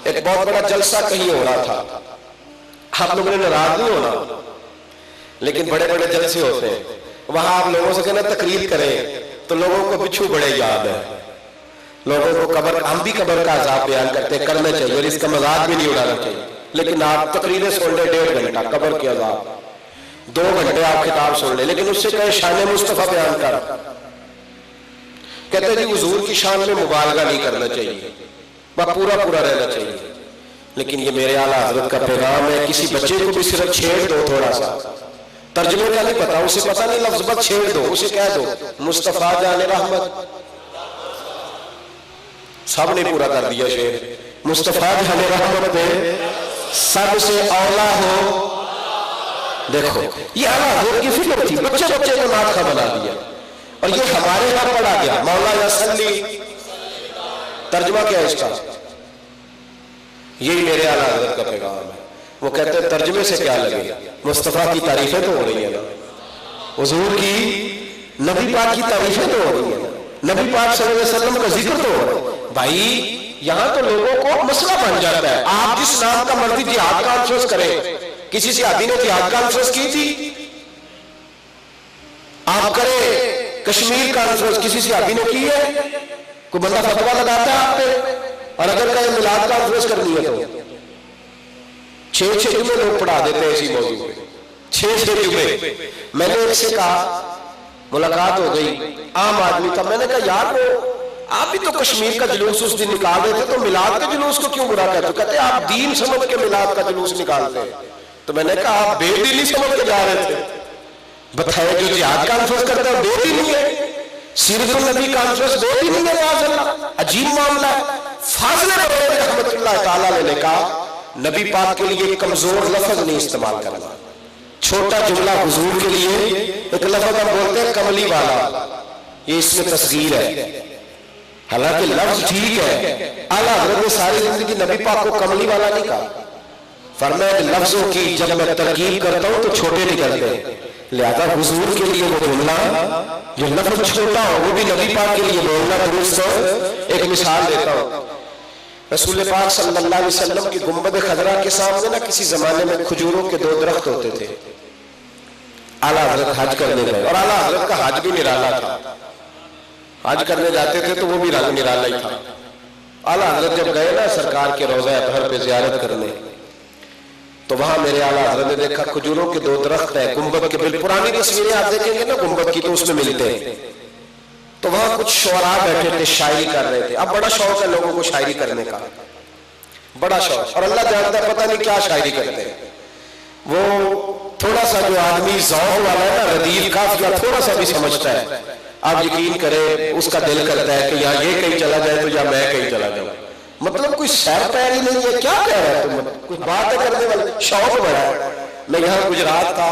ایک بہت بڑا جلسہ کہیں ہو رہا تھا، آپ لوگوں نے ناراض نہیں ہونا، لیکن بڑے بڑے جلسے ہوتے ہیں، وہاں آپ لوگوں سے کہنا تقریر کریں تو لوگوں کو بچھو بڑے یاد ہے، لوگوں کو قبر، ہم بھی قبر کا عذاب بیان کرتے کرنا چاہیے اور اس کا مذاق بھی نہیں اڑانا چاہیے، لیکن آپ تقریریں سن لیں 1.5 گھنٹہ قبر کے عذاب، 2 گھنٹے آپ خطاب سن لیں، لیکن اس سے کہے شان مصطفیٰ بیان کر، کہتے ہیں جی حضور کی شان میں مبالغہ نہیں کرنا چاہیے، پورا پورا رہنا چاہیے، لیکن یہ میرے اعلیٰ حضرت کا پیغام ہے، کسی بچے کو بھی صرف چھیڑ دو، تھوڑا سا ترجمے کا نہیں پتا، اسے پتا نہیں لفظ بس چھیڑ دو، اسے کہہ دو مصطفیٰ جان رحمت، سب نے پورا کر دیا شعر، مصطفیٰ جان رحمت میں سب سے اولا ہو۔ دیکھو یہ اعلیٰ حضرت کی فکر تھی، بچے بچے کو نعت خواہ بنا دیا، اور یہ ہمارے یہاں پڑھا گیا، مولا صلی، ترجمہ کیا ہے اس کا؟ یہی میرے اعلیٰ حضرت کا پیغام ہے۔ وہ کہتے ہیں ترجمے سے کیا لگے، مصطفیٰ کی تعریفیں تو ہو رہی ہیں نا، حضور کی، نبی پاک کی تعریفیں تو ہو رہی ہیں، نبی پاک صلی اللہ علیہ وسلم کا ذکر تو ہو رہا ہے۔ بھائی یہاں تو لوگوں کو مسئلہ بن جاتا ہے، آپ جس نام کا مرضی جہاد کانفرنس کریں، کسی صحابی نے جہاد کانفرنس کی تھی، آپ کریں کشمیر کانفرنس، کسی صحابی نے کی ہے؟ کوئی بندہ فتویٰ لگاتا ہے آپ پہ؟ اور اگر کہیں میلاد کانفرنس کرنی ہے تو 6 جمعے لوگ پڑھا دیتے ہیں اسی موضوع پہ، 6 جمعے۔ میں نے ایک سے کہا، ملاقات ہو گئی، عام آدمی تھا، میں نے کہا یار وہ آپ بھی تو کشمیر کا جلوس اس دن نکال رہے تھے، تو میلاد کے جلوس کو کیوں برا کہتے؟ کہتے آپ دین سمجھ کے میلاد کا جلوس نکالتے ہیں، تو میں نے کہا آپ بے دینی سمجھ کے جا رہے تھے، بتائے جو جہاد کانفرنس کرتا ہے بے دینی ہے، سیرت النبی کانفرنس بے دینی ہے، معاذ اللہ، عجیب معاملہ ہے۔ فاضل بریلوی رحمۃ اللہ تعالیٰ نے کہا نبی پاک کے لیے کمزور لفظ نہیں استعمال کرنا، چھوٹا جملہ حضور کے لیے ایک لفظ ہم بولتے ہیں کملی والا، یہ اس میں تصغیر ہے، حالانکہ لفظ ٹھیک ہے، اعلیٰ حضرت نے ساری زندگی نبی پاک کو کملی والا نہیں کہا، فرمایا کہ لفظوں کی جب میں ترکیب کرتا ہوں تو چھوٹے نکلتے ہیں، لہذا حضور کے لیے وہ جملہ جو لفظ چھوٹا ہو وہ بھی نبی پاک کے لیے بولنا درست ہو۔ ایک مثال دیتا ہوں، رسول پاک صلی اللہ علیہ وسلم کی گنبد خضرا کے سامنے نا کسی زمانے میں کھجوروں کے 2 درخت ہوتے تھے، اعلیٰ حضرت حج کرنے گئے، اور اعلیٰ حضرت کا حج بھی نرالا تھا، حج کرنے جاتے تھے تو وہ بھی رنگ نرالا ہی تھا۔ اعلیٰ حضرت جب گئے نا سرکار کے روضہ اطہر پہ زیارت کرنے، تو وہاں میرے اعلیٰ حضرت نے دیکھا کھجوروں کے 2 درخت ہیں، گنبد کے بالکل پرانی تصویریں آپ دیکھیں گے نا گنبد کی تو اس میں ملتے ہیں، تو وہاں کچھ شعراء بیٹھے تھے، شاعری کر رہے تھے۔ اب بڑا شوق ہے لوگوں کو شاعری کرنے کا، بڑا شوق، اور اللہ جانتا ہے پتہ نہیں کیا شاعری کرتے ہیں، وہ تھوڑا سا جو آدمی ذوق والا ہے نا، ردیف قافیہ تھوڑا سا بھی سمجھتا ہے، آپ یقین کریں اس کا دل کرتا ہے کہ یا یہ کہیں چلا جائے تو یا میں کہیں چلا جاؤں، مطلب کوئی سیر پیر ہی نہیں ہے، کیا کہہ رہا ہے تم، کچھ بات کرنے والے، شوق بڑا ہے۔ میں یہاں گجرات تھا،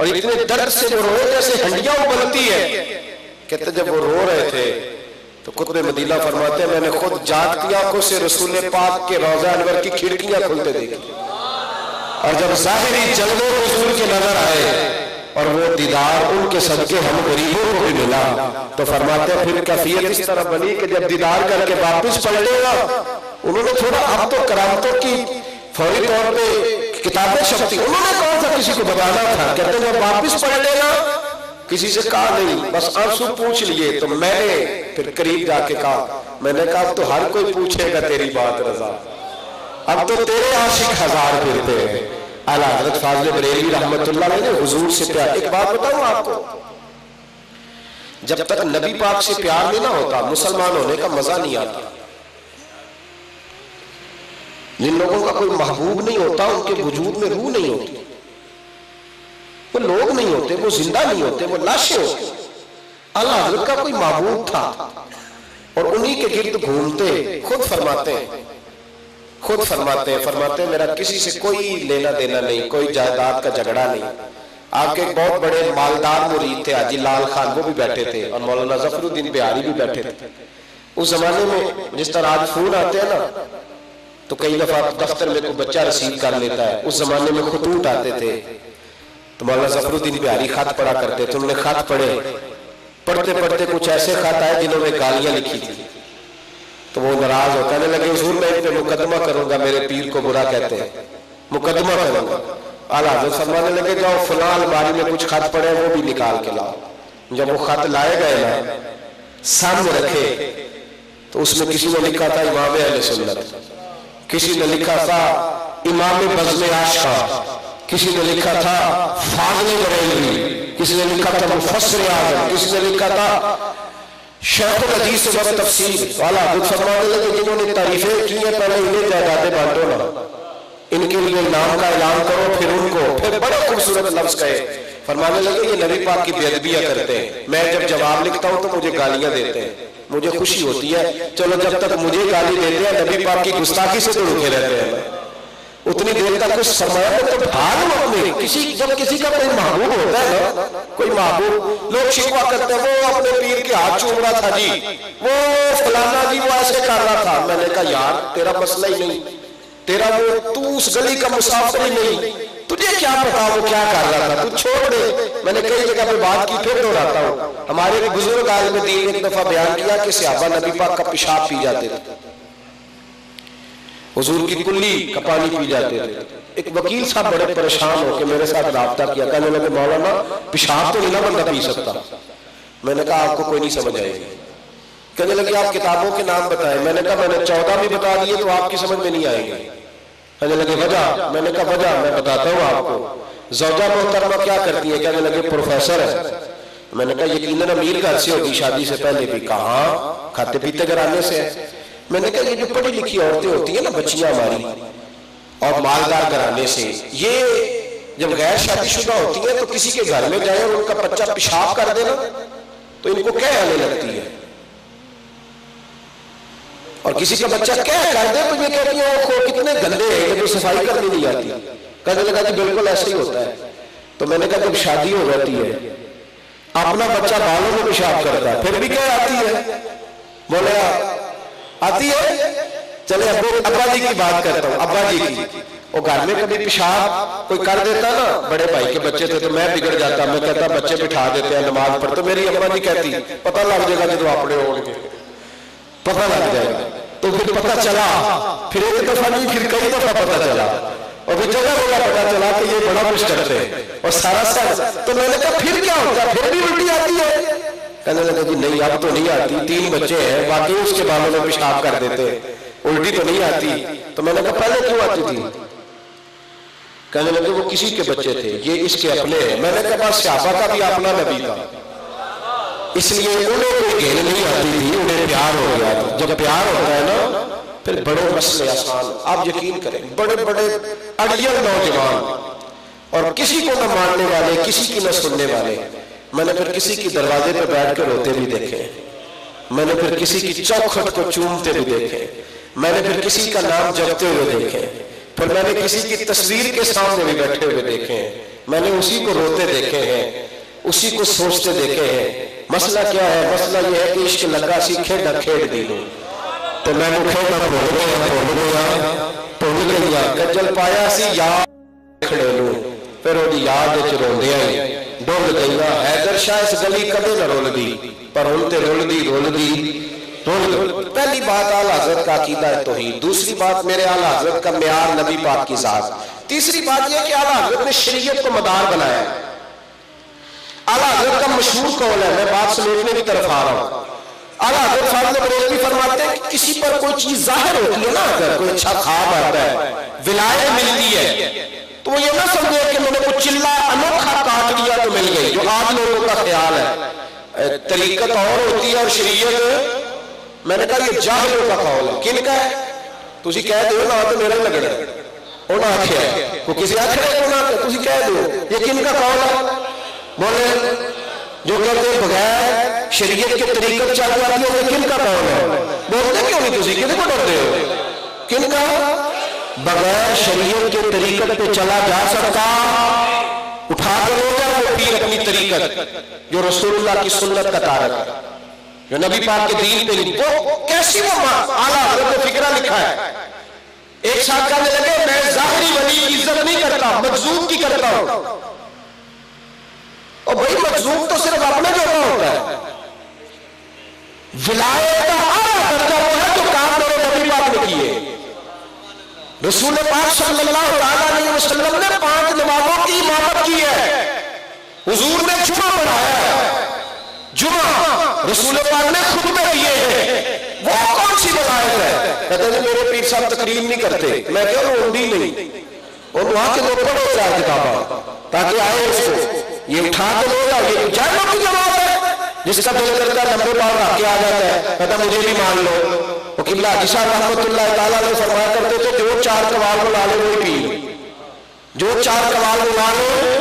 اور اتنے درد سے وہ روئے جیسے ہنڈیاں ابلتی ہے. کہتے جب وہ رو رہے تھے تو قطب مدینہ فرماتے ہیں میں نے خود جاگتی آنکھوں سے رسول پاک کے روضہ انور کی کھڑکیاں کھلتے دیکھی، اور جب ظاہری جلوے حضور کے نظر آئے اور وہ دیدار ان کے صدقے ہم غریبوں کو بھی ملا، تو فرماتے ہیں پھر کیفیت اس طرح بنی کہ جب دیدار کر کے واپس پلٹے گا انہوں نے تھوڑا اب تو کرامتوں کی فوری طور پہ کتابیں چھپتی، انہوں نے کون سا کسی کو بتانا تھا، کہتے ہیں جب واپس پلٹے گا کسی سے کہا نہیں، بس آنسو پوچھ لیے. تو میں نے پھر قریب جا کے کہا، میں نے کہا اب تو ہر کوئی پوچھے گا تیری بات رضا، اب تو تیرے عاشق ہزار پھرتے ہیں. اعلیٰ حضرت فاضل بریلوی رحمت اللہ علیہ نے حضور سے پیار. ایک بات بتاؤں آپ کو، جب تک نبی پاک سے پیار نہیں نہ ہوتا مسلمان ہونے کا مزہ نہیں آتا. جن لوگوں کا کوئی محبوب نہیں ہوتا ان کے وجود میں روح نہیں ہوتی، وہ لوگ نہیں ہوتے، وہ زندہ نہیں ہوتے، وہ لاشیں ہوتے. اعلیٰ حضرت کا کوئی محبوب تھا اور انہی کے گرد گھومتے. خود فرماتے ہیں میرا کسی سے کوئی لینا دینا نہیں، کوئی جائیداد کا جھگڑا نہیں. آپ کے ایک بہت بڑے مالدار مرید تھے حاجی لال خان، وہ بھی بیٹھے تھے، اور مولانا ظفر الدین بہاری بھی بیٹھے تھے. اس زمانے میں جس طرح آج فون آتے ہیں نا تو کئی دفعہ دفتر میں کوئی بچہ رسیو کر لیتا ہے، اس زمانے میں خطوط آتے تھے تو مولانا ظفر الدین بہاری خط پڑھا کرتے تھے. انہوں نے خط پڑھے، پڑھتے کچھ ایسے خط آئے جنہوں میں گالیاں لکھی تھی. تو وہ ناراض ہو کہنے لگے حضور میں ان پہ مقدمہ کروں گا، میرے پیر کو برا کہتے ہیں، مقدمہ کروں گا. اعلیٰ حضرت فرمانے لگے جاؤ فلاں الماری میں کچھ خط پڑے وہ بھی نکال کے لاؤ. جب وہ خط لائے گئے نا سامنے رکھے تو اس میں کسی نے لکھا تھا امام اہل سنت، کسی نے لکھا تھا امام بزم عاشقاں، کسی نے لکھا تھا فاضل بریلوی، کسی نے لکھا تھا مفسر اعظم، کسی نے لکھا تھا شیخ الحدیث و تفسیر. اعلیٰ حضرت فرمانے لگے جنہوں نے تعریفیں کی ہیں پہلے انہیں جائیدادیں بانٹو نا، ان کے لیے نام کا اعلان کرو، پھر ان کو پھر بڑے خوبصورت لفظ کہے. فرمانے لگے یہ نبی پاک کی بے ادبیاں کرتے ہیں، میں جب جواب لکھتا ہوں تو مجھے گالیاں دیتے ہیں، مجھے خوشی ہوتی ہے، چلو جب تک مجھے گالی دیتے ہیں نبی پاک کی گستاخی سے تو رکے رہتے ہیں، اتنی دیر تک کچھ سرمایہ تو بھاگ اپنے جب کسی کا کوئی محبوب ہوتا ہے نا، کوئی محبوب، لوگ شکوا کرتے ہیں وہ اپنے پیر کے ہاتھ چوم رہا تھا جی، وہ فلانا جی وہ ایسے کر رہا تھا. میں نے کہا یار تیرا مسئلہ ہی نہیں، تیرا وہ تو اس گلی کا مسافر ہی نہیں، تجھے کیا پتا وہ کیا کر رہا تھا، تو چھوڑ دے. میں نے کئی جگہ پہ بات کی پھر دہراتا ہوں. ہمارے ایک بزرگ عالم دین نے ایک دفعہ بیان کیا کہ صحابہ نبی پاک کا پیشاب پی جاتے تھے، حضور کی کلی کا پانی پی جاتے تھے. ایک وکیل صاحب بڑے پریشان ہو کے میرے ساتھ رابطہ کیا، کہنے لگے مولانا پیشاب تو نہیں نہ بندہ پی سکتا. میں نے کہا آپ کو کوئی نہیں سمجھ آئے گی. کہنے لگے آپ کتابوں کے نام بتائیں. میں نے کہا میں نے 14 بھی بتا دیے تو آپ کی سمجھ میں نہیں آئے گی. کہنے لگے وجہ. میں نے کہا وجہ میں بتاتا ہوں آپ کو. زوجہ محترمہ کیا کرتی ہے؟ کہنے لگے پروفیسر ہے. میں نے کہا یقیناً امیر گھر سے ہوگی، شادی سے پہلے بھی. کہاں کھاتے پیتے گھرانے سے ہے. میں نے کہا یہ جو پڑھی لکھی عورتیں ہوتی ہیں نا بچیاں ہماری اور مالدار گھرانے سے، یہ جب غیر شادی شدہ ہوتی ہیں تو کسی کے گھر میں جائیں اور ان کا بچہ پیشاب کر دینا تو ان کو کیا آنے لگتی ہے، اور کسی کا بچہ کیا کر دے تو یہ کہتی ہیں وہ کتنے گندے ہیں کہ صفائی کرنی نہیں آتی. کہنے لگا کہ بالکل ایسے ہی ہوتا ہے. تو میں نے کہا جب شادی ہو جاتی ہے اپنا بچہ بالوں میں پیشاب کرتا ہے پھر بھی کیا آتی ہے؟ بولے آتی ہے. چلے ابا جی کی بات کرتا ہوں. ابا جی کی وہ گھر میں کبھی پیشاب کوئی کر دیتا نا، بڑے بھائی کے بچے تھے تو میں بگڑ جاتا، میں کہتا بچے بٹھا دیتے ہیں نماز پڑھ، تو میری ابا جی کہتی پتہ لگ جائے گا جب اپنے ہو گے پتہ لگ جائے گا. تو پھر پتہ چلا، پھر ایک دفعہ نہیں پھر کئی دفعہ پتہ چلا، اور پھر جگہ جگہ پتہ چلا کہ یہ بڑا کچھ کرتے ہیں اور سارا سر. تو میں نے کہا پھر کیا ہوتا ہے؟ پھر بھی الٹی آتی ہے. کہنے لگا جی نہیں اب تو نہیں آتی، 3 بچے ہیں باقی اس کے بالوں میں پیشاب کر دیتے، الٹی تو نہیں آتی. تو میں نے کہا پہلے کیوں آتی تھی؟ کہنے لگے وہ کسی کے بچے تھے، یہ اس کے اپنے ہیں. میں نے کہا بس صحابہ کا بھی اپنا نبی تھا، اس لیے انہیں کوئی گھین نہیں آتی تھی، انہیں پیار ہو گیا. جب پیار ہوتا ہے نا پھر بڑے مسئلے آسان. آپ یقین کریں بڑے بڑے اڑیل نوجوان اور کسی کو نہ ماننے والے، کسی کی نہ سننے والے، میں نے پھر کسی کی دروازے پہ بیٹھ کے روتے بھی دیکھے، میں نے پھر کسی کی چوکھٹ کو چومتے بھی دیکھے، میں نے پھر کسی کا نام جپتے ہوئے دیکھے، پھر میں نے کسی کی تصویر کے سامنے بھی بیٹھے ہوئے دیکھے. میں نے اسی کو روتے دیکھے ہیں, اسی کو سوچتے دیکھے ہیں. مسئلہ کیا ہے؟ مسئلہ یہ ہے کہ عشق لگا سی کھیڈا کھیڈ دی لوں تو میں نے کھیڈا بھول گیا گجل پایا سی یاد کھڑے لوں پھر وہ یاد روندیا ہی ڈول گئی. حیدر شاہ اس گلی کدے نہ رول دی پر ہن تے رول دی. پہلی بات اعلیٰ حضرت کا عقیدہ ہے توحید. دوسری بات میرے اعلیٰ حضرت کا معیار نبی پاک کی ذات. تیسری بات یہ کہ اعلیٰ حضرت نے شریعت کو مدار بنایا. اعلیٰ حضرت کا مشہور قول ہے, میں بات سمیٹنے کی طرف آ رہا ہوں. اعلیٰ حضرت فاضل بریلوی فرماتے ہیں کہ کسی پر کوئی چیز ظاہر ہوتی ہے نا, اگر کوئی اچھا خواب آتا ہے, ولایت ملتی ہے, تو وہ یہ نہ سمجھے کہ میں نے کوئی چلا انوکھا کاٹ لیا تو مل گئی, جو آج لوگوں کا خیال ہے. طریقت اور ہوتی ہے اور شریعت, میں نے کہا یہ جاہلوں کا قول ہے. کن کا ہے؟ تسی کہہ دو نا تو میرا لگنا ہے انہاں آکھیا ہے, وہ کسی آکھیا ہے انہاں تسی کہہ دو یہ کن کا قول ہے؟ بولے جو کہتے ہیں بغیر شریعت کے طریقت چل جاتی ہے وہ کن کا قول ہے؟ بولتے کیوں نہیں تسی کدے کو ڈرتے ہو؟ کن کا؟ بغیر شریعت کے طریقت پہ چلا جا سکتا, اٹھا کر لو جائے وہ پیر اپنی طریقت جو رسول اللہ کی سنت کا تارک ہے, جو نبی پاک کے دین پہ نہیں. وہ کیسی وہ اعلیٰ حضرت نے فکرہ لکھا ہے. ایک ساتھ کہنے لگے میں ظاہری ولی کی عزت نہیں کرتا, مجذوب کی کرتا ہوں. اور بھائی مجذوب تو صرف اپنے جوڑا ہوتا ہے. ولایت کا اعلیٰ درجہ وہ ہے جو کام میرے نبی پاک نے کیے. رسول پاک صلی اللہ علیہ وسلم نے 5 نمازوں کی امامت کی ہے. حضور نے جمعہ پڑھایا ہے, جمعہ رسول پاک نے خطبے دیے ہیں. وہ کون سی ولایت ہے؟ کہتے ہیں میرے پیر صاحب تقریر نہیں کرتے. میں کہہ رہا ہوں بھی نہیں, اور وہاں کے لوگ پڑھو چاہے کتاباں تاکہ آئے اس کو یہ اٹھا کے لوگ یہ جائے کی جواب ہے. جس کا دل کرتا ہے نمبر پاک رکھ کے آ جاتا ہے, کہتا مجھے بھی مان لو. وہ قبلہ حاجی صاحب رحمۃ اللہ تعالیٰ نے فرمایا کرتے تھے جو 4 قوال بنا لے وہی پیر, جو 4 قوال بنا لے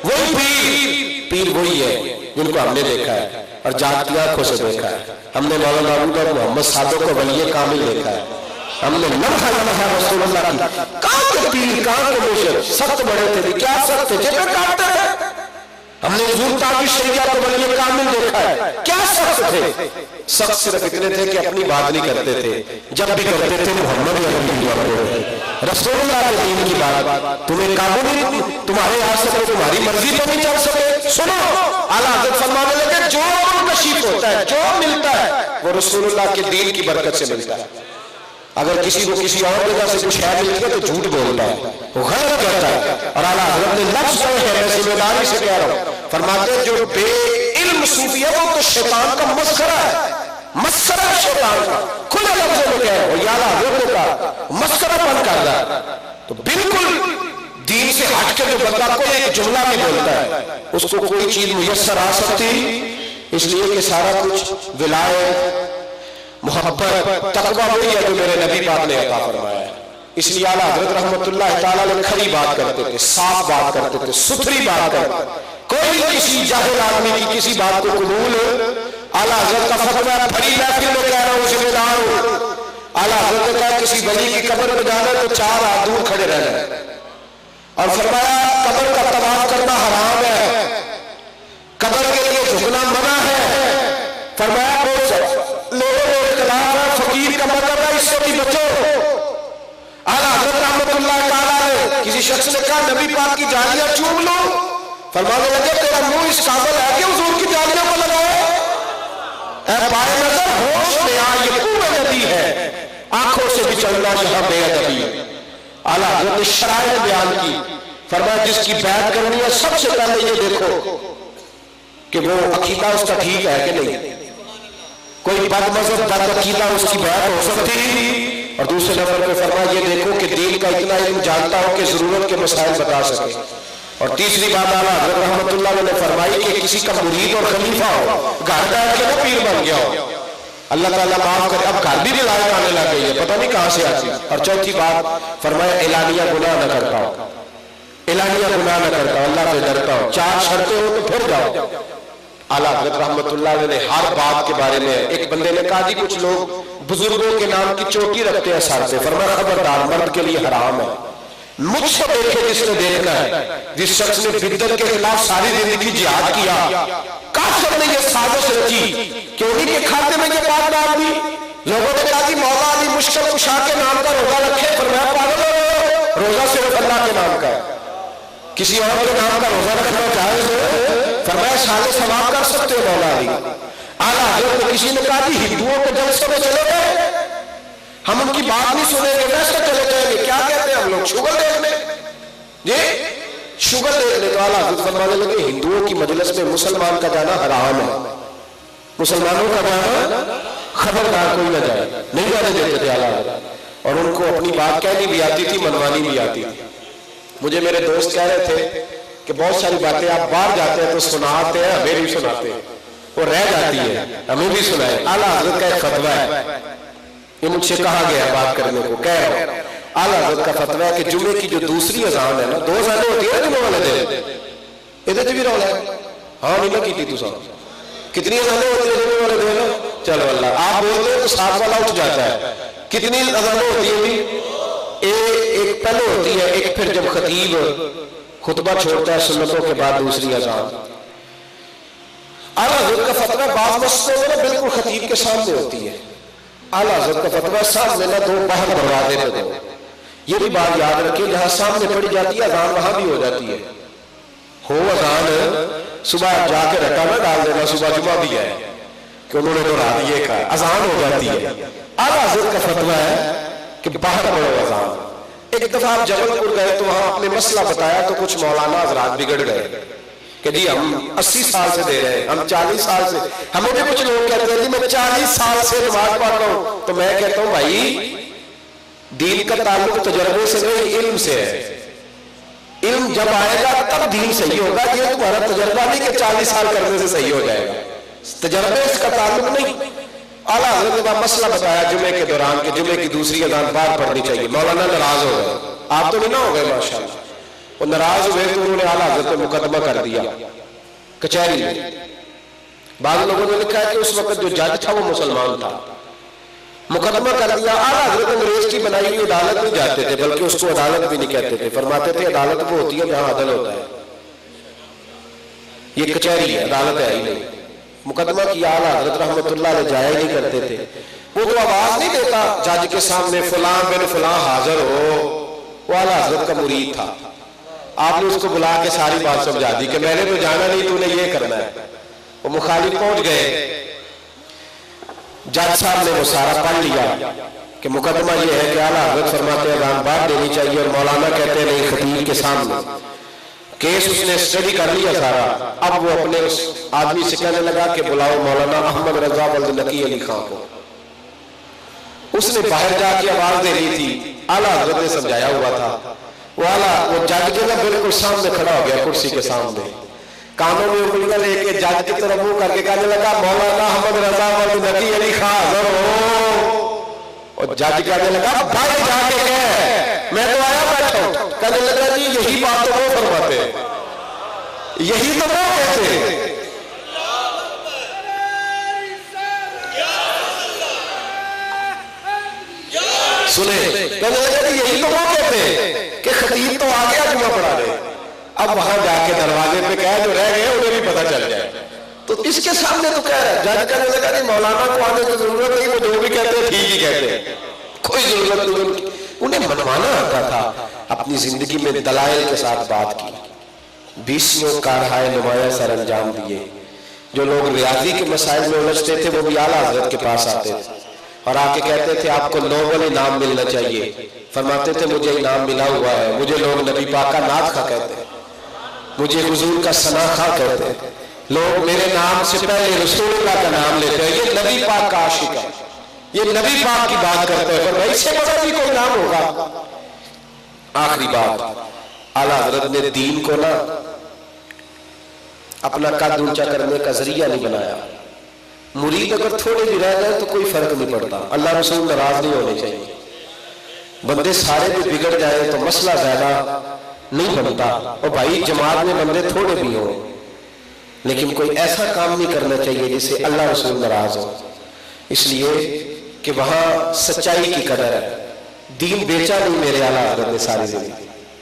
وہی پیر وہی ہے جن کو ہم نے دیکھا ہے اور جاتی آنکھوں سے دیکھا ہے. ہم نے مولانا ابو اور محمد صادق کو ولی کامل دیکھا ہے. ہم نے لمحہ لمحہ رسول اللہ کی کہاں کے پیر کہاں کے مرشد سخت بڑے تھے, کیا سخت تھے جب کاٹتے تھے. ہم نے حضور پاک کی شریعت کو ولی کامل دیکھا ہے, کیا سخت تھے. سخت صرف اتنے تھے کہ اپنی بات نہیں کرتے تھے, جب بھی کرتے تھے محمد رسول اللہ کے دین کی بات. تمہیں قابو نہیں, تمہارے ہاتھ سے تمہاری مرضی پہ نہیں چل سکے. سنو اعلیٰ حضرت فرمانے لگے جو منکشف ہوتا ہے, جو ملتا ہے وہ رسول اللہ کے دین کی برکت سے ملتا ہے. اگر کسی کو کسی اور جگہ سے کچھ خیال ملتا ہے تو جھوٹ بولتا ہے, وہ غلط کرتا ہے. اور اعلیٰ حضرت نے لفظ جو ہے میں ذمہ داری سے کہہ رہا ہوں, فرماتے ہیں جو بے علم صوفی ہے وہ تو شیطان کا مسخرہ ہے, مسخرہ شیطان کا. کھلے لفظوں میں کہہ رہا ہوں, یا اعلیٰ حضرت کا مسخرہ پن کر رہا ہے. تو بالکل دین سے ہٹ کے جو بندہ کوئی ایک جملہ بھی بولتا ہے اس کو کوئی چیز میسر آ سکتی, اس لیے کہ سارا کچھ ولایت محبت تقویٰ وہی ہے جو میرے نبی پاک نے عطا فرمایا ہے. اس لیے اعلیٰ حضرت رحمت اللہ تعالیٰ نے کھری بات کرتے تھے, صاف بات کرتے تھے, ستھری بات کرتے تھے. کوئی کسی جاہل آدمی کی کسی بات کو قبول, اعلیٰ حضرت کا فتویٰ بڑی محفل میں کہہ رہا ہوں, ذمہ دار ہوں. اعلیٰ حضرت نے کہا کسی ولی کی قبر پہ جانا تو 4 ہاتھ دور کھڑے رہنا, اور فرمایا قبر کا طواف کرنا حرام ہے, قبر کے لیے جھکنا منع ہے. فرمایا لوگوں میں اختلاف ہے, فقیر کا مطلب ہے اس سے بھی بچو. اعلیٰ حضرت رحمت اللہ تعالیٰ نے کسی شخص نے کہا نبی پاک کی جالیاں چوم لو. فرمانے لگے تیرا منہ اس قابل ہے کہ حضور کی جالیاں کو لگائے. اے پائے نظر ہوش میں آ, یہ کوہ ندی ہے, آنکھوں سے بھی چلنا یہاں بے ادبی. اعلیٰ حضرت نے شرائط بیان کی. فرمایا جس کی بیعت کرنی ہے سب سے پہلے یہ دیکھو کہ وہ عقیدہ اس کا ٹھیک ہے کہ نہیں. کوئی بد مذہب بد عقیدہ اس کی بیعت ہو سکتی. اور دوسرے نمبر پہ فرمایا یہ دیکھو کہ دین کا اتنا علم جانتا ہو کہ ضرورت کے مسائل بتا سکے. اور تیسری بات اعلیٰ حضرت رحمت اللہ نے فرمائی کہ کسی کا مرید اور خلیفہ ہو, گھر بیٹھ کے نہ پیر بن گیا ہو. اللہ تعالیٰ معاف کرے, اب گھر بھی ولایت آنے لگ گئی ہے, پتہ نہیں کہاں سے آتی. اور چوتھی بات فرمایا اعلانیہ گناہ نہ کرتا ہو, اعلانیہ گناہ نہ کرتا ہو, اللہ سے ڈرتا ہو. 4 شرطیں ہو تو پھر جاؤ. اعلیٰ حضرت رحمت اللہ نے ہر بات کے بارے میں, ایک بندے نے کہا جی کچھ لوگ بزرگوں کے نام کی چوٹی رکھتے ہیں سر سے. فرمایا خبردار, مرد کے لیے حرام ہے. مجھ سے دیکھے جس نے دیکھنا ہے، جس شخص نے بدعت کے خلاف ساری زندگی جہاد کیا، کافر نے یہ سازش رچی کہ انہی کے کھاتے میں یہ بات ڈال دی۔ لوگوں نے کہا کہ مولا علی مشکل کشا کے نام کا روزہ رکھے، فرمایا پاگل ہو، روزہ صرف اللہ کے نام کا ہے، کسی اور کے نام کا روزہ رکھنا جائز ہے؟ فرمایا سارے ثواب کر سکتے ہو مولا علی۔ اعلیٰ حضرت نے کسی نے کہا کہ ہندوؤں کے جلسے میں چلے گئے، ہم ان کی بات نہیں سنیں گے، ویسے چلے جائیں گے، کیا کہتے ہیں ہم لوگ؟ شوگر دیکھنے، یہ شوگر دیکھنے۔ تو اعلیٰ حضرت فرمانے لگے ہندوؤں کی مجلس میں مسلمان کا جانا حرام ہے، مسلمانوں کا جانا خبردار کوئی نہ جائے، نہیں جانے دیتے تھے اعلیٰ حضرت۔ اور ان کو اپنی بات کہنی بھی آتی تھی، منوانی بھی آتی تھی۔ مجھے میرے دوست کہہ رہے تھے کہ بہت ساری باتیں آپ باہر جاتے ہیں تو سناتے ہیں، ہمیں بھی سناتے ہیں، وہ رہ جاتی ہے، ہمیں بھی سنائے۔ اعلیٰ حضرت کا ایک فتویٰ ہے، یہ مجھ سے کہا گیا بات کرنے کو، کہہ رہا ہوں اعلیٰ حضرت کا فتویٰ ہے کہ جمعے کی جو دوسری اذان ہے نا، 2 اذانیں ہوتی ہیں جمعے والے دن، ادھر بھی رولا ہے، ہاں نہیں نہ کی تھی تو کتنی اذانیں ہوتی ہیں جمعے والے دن؟ چلو اللہ، آپ بولتے ہیں تو 7 والا اٹھ جاتا ہے۔ کتنی اذانیں ہوتی ہیں؟ ایک پہلے ہوتی ہے، ایک پھر جب خطیب خطبہ چھوڑتا ہے سنتوں کے بعد دوسری اذان۔ اعلیٰ حضرت کا فتویٰ بعض مسجدوں میں بالکل خطیب کے سامنے ہوتی ہے، اعلیٰ حضرت کا فتویٰ سامنے نہ دو، باہر دروازے پہ دو۔ یہ بھی بات یاد رکھیں، جہاں سامنے پڑی جاتی ہے اذان وہاں بھی ہو جاتی ہے، ہو اذان صبح جا کے رکھا نہ ڈال دینا صبح جمعہ بھی ہے کہ انہوں نے تو رات یہ کہا، اذان ہو جاتی ہے۔ اعلیٰ حضرت کا فتویٰ ہے کہ باہر پڑھو اذان۔ ایک دفعہ آپ جبل پور گئے تو وہاں اپنے مسئلہ بتایا تو کچھ مولانا حضرات بگڑ گئے کہ جی ہم 80 سال سے دے رہے ہیں، ہم 40 سال سے، ہمیں بھی کچھ لوگ کہتے ہیں جی میں 40 سال سے نماز پڑھ رہا ہوں۔ تو میں کہتا ہوں بھائی دین کا تعلق تجربے سے نہیں، علم سے ہے، علم جب آئے گا تب دین صحیح ہوگا، یہ تمہارا تجربہ نہیں کہ 40 سال کرنے سے صحیح ہو جائے گا، تجربے اس کا تعلق نہیں۔ اعلیٰ حضرت نے مسئلہ بتایا جمعے کے دوران کہ جمعے کی دوسری اذان باہر پڑھنی چاہیے، مولانا ناراض ہو گئے، آپ تو نہیں نہ ہو گئے ماشاءاللہ، وہ ناراض ہوئے تو انہوں نے اعلیٰ حضرت نے مقدمہ کر دیا کچہری میں۔ بعض لوگوں نے لکھا ہے کہ اس وقت جو جج تھا وہ مسلمان تھا، مقدمہ کر دیا۔ اعلیٰ حضرت انگریز کی بنائی ہوئی عدالت نہیں جاتے تھے، بلکہ اس کو عدالت بھی نہیں کہتے تھے، فرماتے تھے عدالت وہ ہوتی ہے جہاں عدل ہوتا ہے، یہ کچہری ہے، عدالت ہے ہی نہیں۔ مقدمہ کیا، اعلیٰ حضرت رحمت اللہ علیہ جایا نہیں کرتے تھے، وہ تو آواز نہیں دیتا جج کے سامنے فلاں بن فلاں حاضر ہو، وہ اعلیٰ حضرت کا مرید تھا۔ آپ نے اس کو بلا کے ساری بات سمجھا دی کہ میں نے تو جانا نہیں، تو نے یہ کرنا ہے۔ وہ مخالف پہنچ گئے، جج صاحب نے وہ سارا پڑھ لیا کہ مقدمہ یہ ہے کہ اعلیٰ حضرت فرماتے ہیں اذان بعد دینی چاہیے، اور مولانا کہتے ہیں نہیں خطیب کے سامنے۔ کیس اس نے اسٹڈی کر لیا سارا، اب وہ اپنے اس آدمی سے کہنے لگا کہ بلاؤ مولانا احمد رضا ولد نقی علی خان کو۔ اس نے باہر جا کے آواز دے لی تھی، اعلیٰ حضرت نے سمجھایا ہوا تھا، وہ جج کے نا بالکل سامنے کھڑا ہو گیا کرسی کے سامنے، کانوں میں انگلیاں لے کے جج کی طرف منہ کر کے کہنے لگا مولانا احمد رضا ولد نقی علی خان حاضر ہو۔ اور جج کہنے لگا باہر جا کے کہہ میں تو آیا بیٹھا ہوں۔ کہنے لگا جی یہی بات تو وہ فرماتے ہیں، یہی تو وہ کہتے ہیں۔ سنیں، کہنے لگا جی یہی تو وہ کہتے ہیں کہ خطیب تو آ گیا جمعہ پڑھا رہے، اب وہاں جا کے دروازے پہ کہہ جو رہ گئے انہیں بھی پتہ چل جائے۔ تو اس کے سامنے تو کہہ رہا ہے، جج کہنے لگا جی مولانا کو آنے کی ضرورت نہیں، وہ جو بھی کہتے ہیں ٹھیک ہی کہتے ہیں، کوئی ضرورت نہیں۔ انہیں منوانا آتا تھا، اپنی زندگی میں دلائل کے ساتھ بات کی، 20 کارہائے نمایاں سر انجام دیے۔ جو لوگ ریاضی کے مسائل میں الجھتے تھے وہ بھی اعلیٰ حضرت کے پاس آتے تھے اور آ کے کہتے تھے آپ کو نوبل انعام ملنا چاہیے۔ فرماتے تھے مجھے انعام ملا ہوا ہے، مجھے لوگ نبی پاک کا نعت خواں کہتے ہیں، مجھے حضور کا ثنا خواں کہتے ہیں، لوگ میرے نام سے پہلے رسول اللہ کا نام لیتے ہیں، یہ نبی پاک کا عاشق ہے، یہ نبی پاک کی بات کرتے ہیں، پر اس سے بڑا بھی کوئی نام ہوگا۔ آخری بات، اعلیٰ حضرت نے دین کو نا اپنا قد اونچا کرنے کا ذریعہ نہیں بنایا۔ مرید اگر تھوڑے بھی رہ جائے تو کوئی فرق نہیں پڑتا، اللہ رسول ناراض نہیں ہونے چاہیے۔ بندے سارے بھی بگڑ جائے تو مسئلہ زیادہ نہیں بنتا، اور بھائی جماعت میں بندے تھوڑے بھی ہوں لیکن کوئی ایسا کام نہیں کرنا چاہیے جس سے اللہ رسول ناراض ہو، اس لیے کہ وہاں سچائی کی قدر ہے۔ دین بیچا نہیں میرے اعلیٰ حضرت نے ساری زندگی،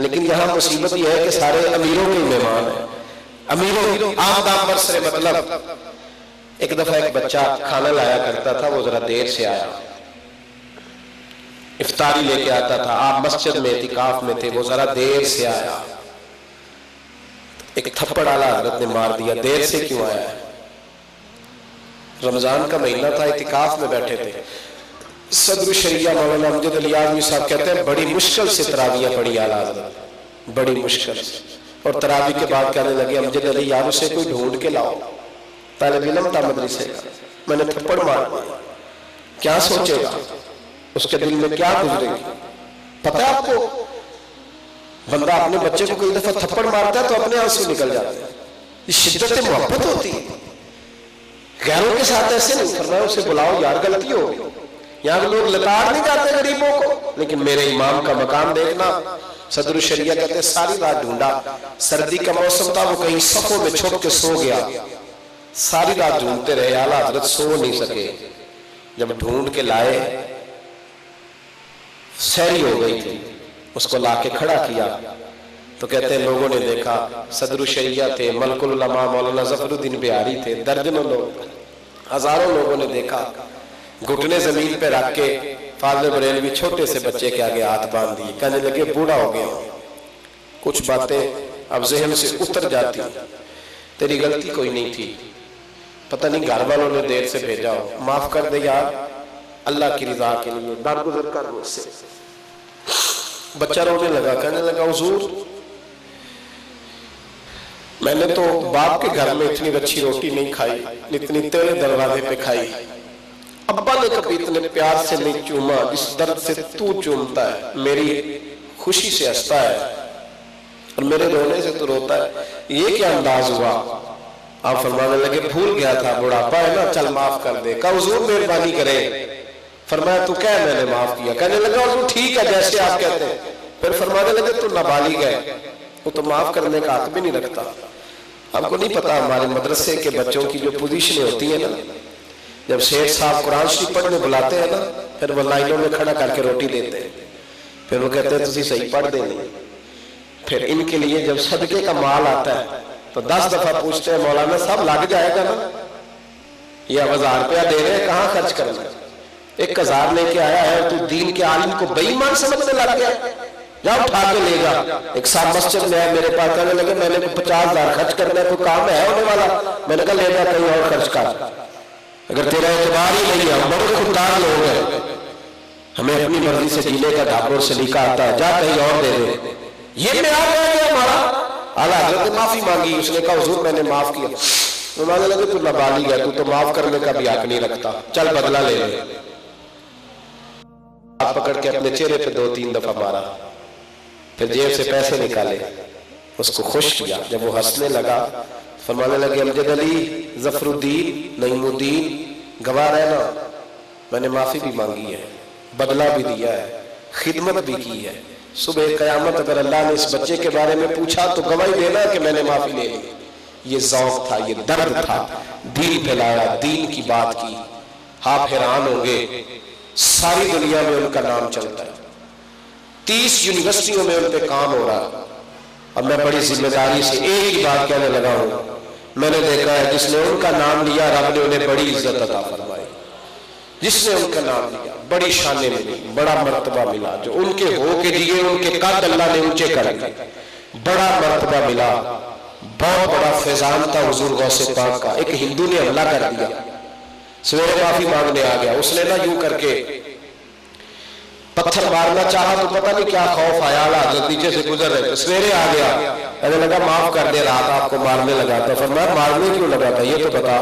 لیکن یہاں مصیبت یہ ہے کہ سارے امیروں کے مہمان ہیں، امیروں آمدام برسر مطلب۔ ایک دفعہ ایک بچہ کھانا لایا کرتا تھا، وہ ذرا دیر سے آیا، افطاری لے کے آتا تھا، آپ مسجد میں اعتکاف میں تھے، وہ ذرا دیر سے آیا، ایک تھپڑ اعلیٰ حضرت نے مار دیا، دیر سے کیوں آیا ہے؟ رمضان کا مہینہ تھا، اعتکاف میں بیٹھے تھے۔ صدر الشریعہ مولانا امجد علی اعظمی صاحب کہتے ہیں بڑی مشکل سے تراویح پڑھی اعلیٰ حضرت، بڑی مشکل سے، اور تراویح کے بعد کہنے لگے امجد علی یار اسے کوئی ڈھونڈ کے لاؤ، طالب علم تھا مدرسے کا، میں نے تھپڑ مار دیا، کیا سوچے گا، اس کے دل میں کیا گزرے گی؟ پتہ ہے آپ کو بندہ اپنے بچے کو کئی دفعہ تھپڑ مارتا ہے تو اپنے آنسو نکل جاتے ہیں، یہ شدت محبت ہوتی ہے۔ غیروں کے ساتھ ایسے نہیں، فرمایا اسے بلاؤ یار غلطی ہو گئی۔ یہاں لوگ لتاڑ نہیں جاتے غریبوں کو، لیکن میرے امام کا مقام دیکھنا۔ صدر الشریعہ کہتے ہیں ساری رات ڈھونڈا، سردی کا موسم تھا، وہ کہیں صفوں میں چھپ کے سو گیا، ساری رات ڈھونڈتے رہے، اعلیٰ حضرت سو نہیں سکے۔ جب ڈھونڈ کے لائے، سحری ہو گئی تھی، اس کو لا کے کھڑا کیا تو کہتے ہیں لوگوں نے دیکھا، صدر الشریعہ تھے، ملک العلماء مولانا ظفر الدین بہاری تھے، درجنوں لوگ، ہزاروں لوگوں نے دیکھا، گھٹنے زمین پہ رکھ کے فاضل بریلوی چھوٹے سے بچے کے آگے ہاتھ باندھ دیے، کہنے لگے بوڑھا ہو گیا، کچھ باتیں اب ذہن سے اتر جاتی، تیری غلطی کوئی نہیں تھی، پتہ نہیں گھر والوں نے دیر سے بھیجا ہو، معاف کر دے یار، اللہ کی رضا کے لیے درگزر کر مجھ سے۔ بچہ رونے لگا، کہنے لگا حضور میں نے تو باپ کے گھر میں اتنی اچھی روٹی نہیں کھائی، اتنی تیرے دروازے پہ کھائی، ابا نے کبھی اتنے پیار سے نہیں چوما جس درد سے تو چومتا ہے، میری خوشی سے ہنستا ہے اور میرے رونے سے تو روتا ہے، یہ کیا انداز ہوا؟ آپ فرمانے لگے بھول گیا تھا، بڑھاپا ہے نا، چل معاف کر دے۔ کہا حضور مہربانی کرے، فرمایا تو کہہ میں نے معاف کیا، کہنے لگا حضور ٹھیک ہے جیسے آپ کہتے ہیں، پھر فرمانے لگے تو نابالغ ہے، وہ تو معاف کرنے کا حق بھی نہیں رکھتا۔ آپ کو نہیں پتا ہمارے مدرسے کے بچوں کی جو پوزیشنیں ہوتی ہیں نا، جب شیخ صاحب قرآن شریف پڑھنے بلاتے ہیں نا، پھر وہ لائنوں میں کھڑا کر کے روٹی دیتے ہیں، پھر وہ کہتے ہیں تسی صحیح پڑھ دیں نہیں، پھر ان کے لیے جب صدقے کا مال آتا ہے تو 10 دفعہ پوچھتے ہیں مولانا صاحب لگ جائے گا نا، یہ 1000 روپیہ دے رہے ہیں کہاں خرچ کرنا، 1000 لے کے آیا ہے تو دین کے عالم کو بے ایمان سمجھنے لگ گیا، جا اٹھا کے لے گا۔ ایک صاحب مسجد میں ہے، میرے پاس کہنے لگے میں نے 50,000 خرچ کرنا ہے، کوئی کام ہے ہونے والا؟ میں نے کہا لے جا کہیں اور خرچ کر، اگر تیرا اعتبار ہی نہیں ہے، ہم بڑے خوددار لوگ ہیں، ہمیں اپنی مرضی سے جینے کا ڈھاب اور سلیقہ آتا ہے، جا کہیں اور دے دے۔ یہ میں آ گیا ہمارا اعلیٰ حضرت نے معافی مانگی، اس نے کہا حضور میں نے معاف کیا۔ فرمانے لگے تو نابالغ ہے، تو تو معاف کرنے کا بھی حق نہیں رکھتا، چل بدلہ لے لے۔ آپ پکڑ کے اپنے چہرے پہ 2-3 دفعہ مارا، پھر جیب سے پیسے نکالے، اس کو خوش کیا۔ جب وہ ہنسنے لگا فرمانے لگے امجد علی، ظفر الدین، نعیم الدین، گواہ رہنا، میں نے معافی بھی مانگی ہے، بدلہ بھی دیا ہے، خدمت بھی کی ہے، صبح قیامت اگر اللہ نے اس بچے کے بارے میں پوچھا تو گواہی دینا کہ میں نے معافی لے لی۔ یہ ذوق تھا، یہ درد تھا، دین پھیلایا، دین کی بات کی۔ آپ حیران ہوں گے، ساری دنیا میں ان کا نام چلتا ہے، 30 یونیورسٹیوں میں ان پہ کام ہو رہا ہے۔ اب میں بڑی ذمہ داری سے ایک ہی بات کہنے لگا ہوں، میں نے دیکھا ہے جس نے ان کا نام لیا رب نے انہیں بڑی عزت عطا فرمائی، جس نے ان کا نام لیا بڑی شانیں ملی، بڑا مرتبہ ملا، جو ان کے ہو کے دیے ان کے قد اللہ نے اونچے کر دیے، بڑا مرتبہ ملا، بہت بڑا فیضان تھا حضور غوث پاک کا۔ ایک ہندو نے حملہ کر دیا، سویرے معافی مانگنے آ گیا، اس نے نہ یوں کر کے پتھر مارنا چاہا تو پتہ نہیں کیا خوف آیا، حضرت نیچے سے گزر رہے تھے، سویرے آ گیا، کہنے لگا معاف کر دے رہا تھا آپ کو مارنے لگا تھا۔ فرمایا مارنے کیوں لگا تھا یہ تو بتا۔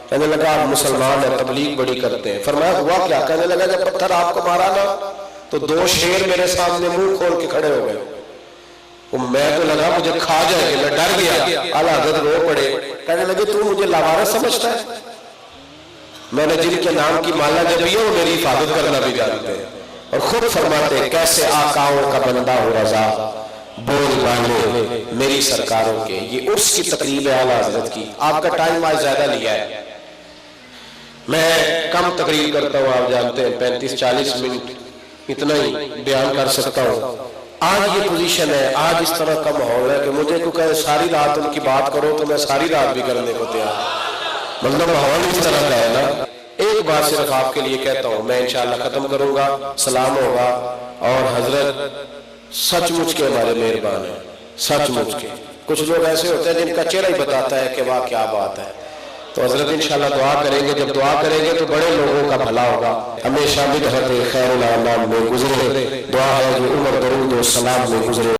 کہنے لگا آپ مسلمان ہیں، تبلیغ بڑی کرتے ہیں۔ فرمایا ہوا کیا؟ کہنے لگا جب پتھر آپ کو مارا نا تو 2 شیر میرے سامنے منہ کھول کے کھڑے ہو گئے، میں تو لگا مجھے کھا جائے گے، میں ڈر گیا۔ اعلیٰ حضرت رو پڑے، کہنے لگے تو مجھے لاوارث سمجھتا ہے؟ میں نے جن کے نام کی مالا جبی ہے وہ میری حفاظت کرنا بھی جانتے ہیں، اور خود فرماتے کیسے آقاؤں کا بندہ ہو رضا، بول والے میری سرکاروں کے۔ یہ عرس کی تقریب ہے اعلیٰ حضرت کی۔ آپ کا ٹائم آج زیادہ لیا ہے، میں کم تقریر کرتا ہوں، آپ جانتے ہیں 35-40 منٹ اتنا ہی بیان کر سکتا ہوں۔ آج یہ پوزیشن ہے، آج اس طرح کا ماحول ہے کہ مجھے کو کہے ساری رات ان کی بات کرو تو میں ساری رات بھی کرنے کو تیار، مطلب ماحول اس طرح کا ہے نا۔ ایک بات صرف آپ کے لیے کہتا ہوں، میں انشاءاللہ ختم کروں گا، سلام ہوگا، اور حضرت سچ مچ کے ہمارے مہربان ہیں، سچ مچ کے۔ کچھ لوگ ایسے ہوتے ہیں جن کا چہرہ ہی بتاتا ہے کہ واہ کیا بات ہے، تو حضرت انشاءاللہ دعا کریں گے، جب دعا کریں گے تو بڑے لوگوں کا بھلا ہوگا۔ ہمیشہ بدحت خیر الانام میں گزرے، دعا ہے جو عمر درود و سلام میں گزرے۔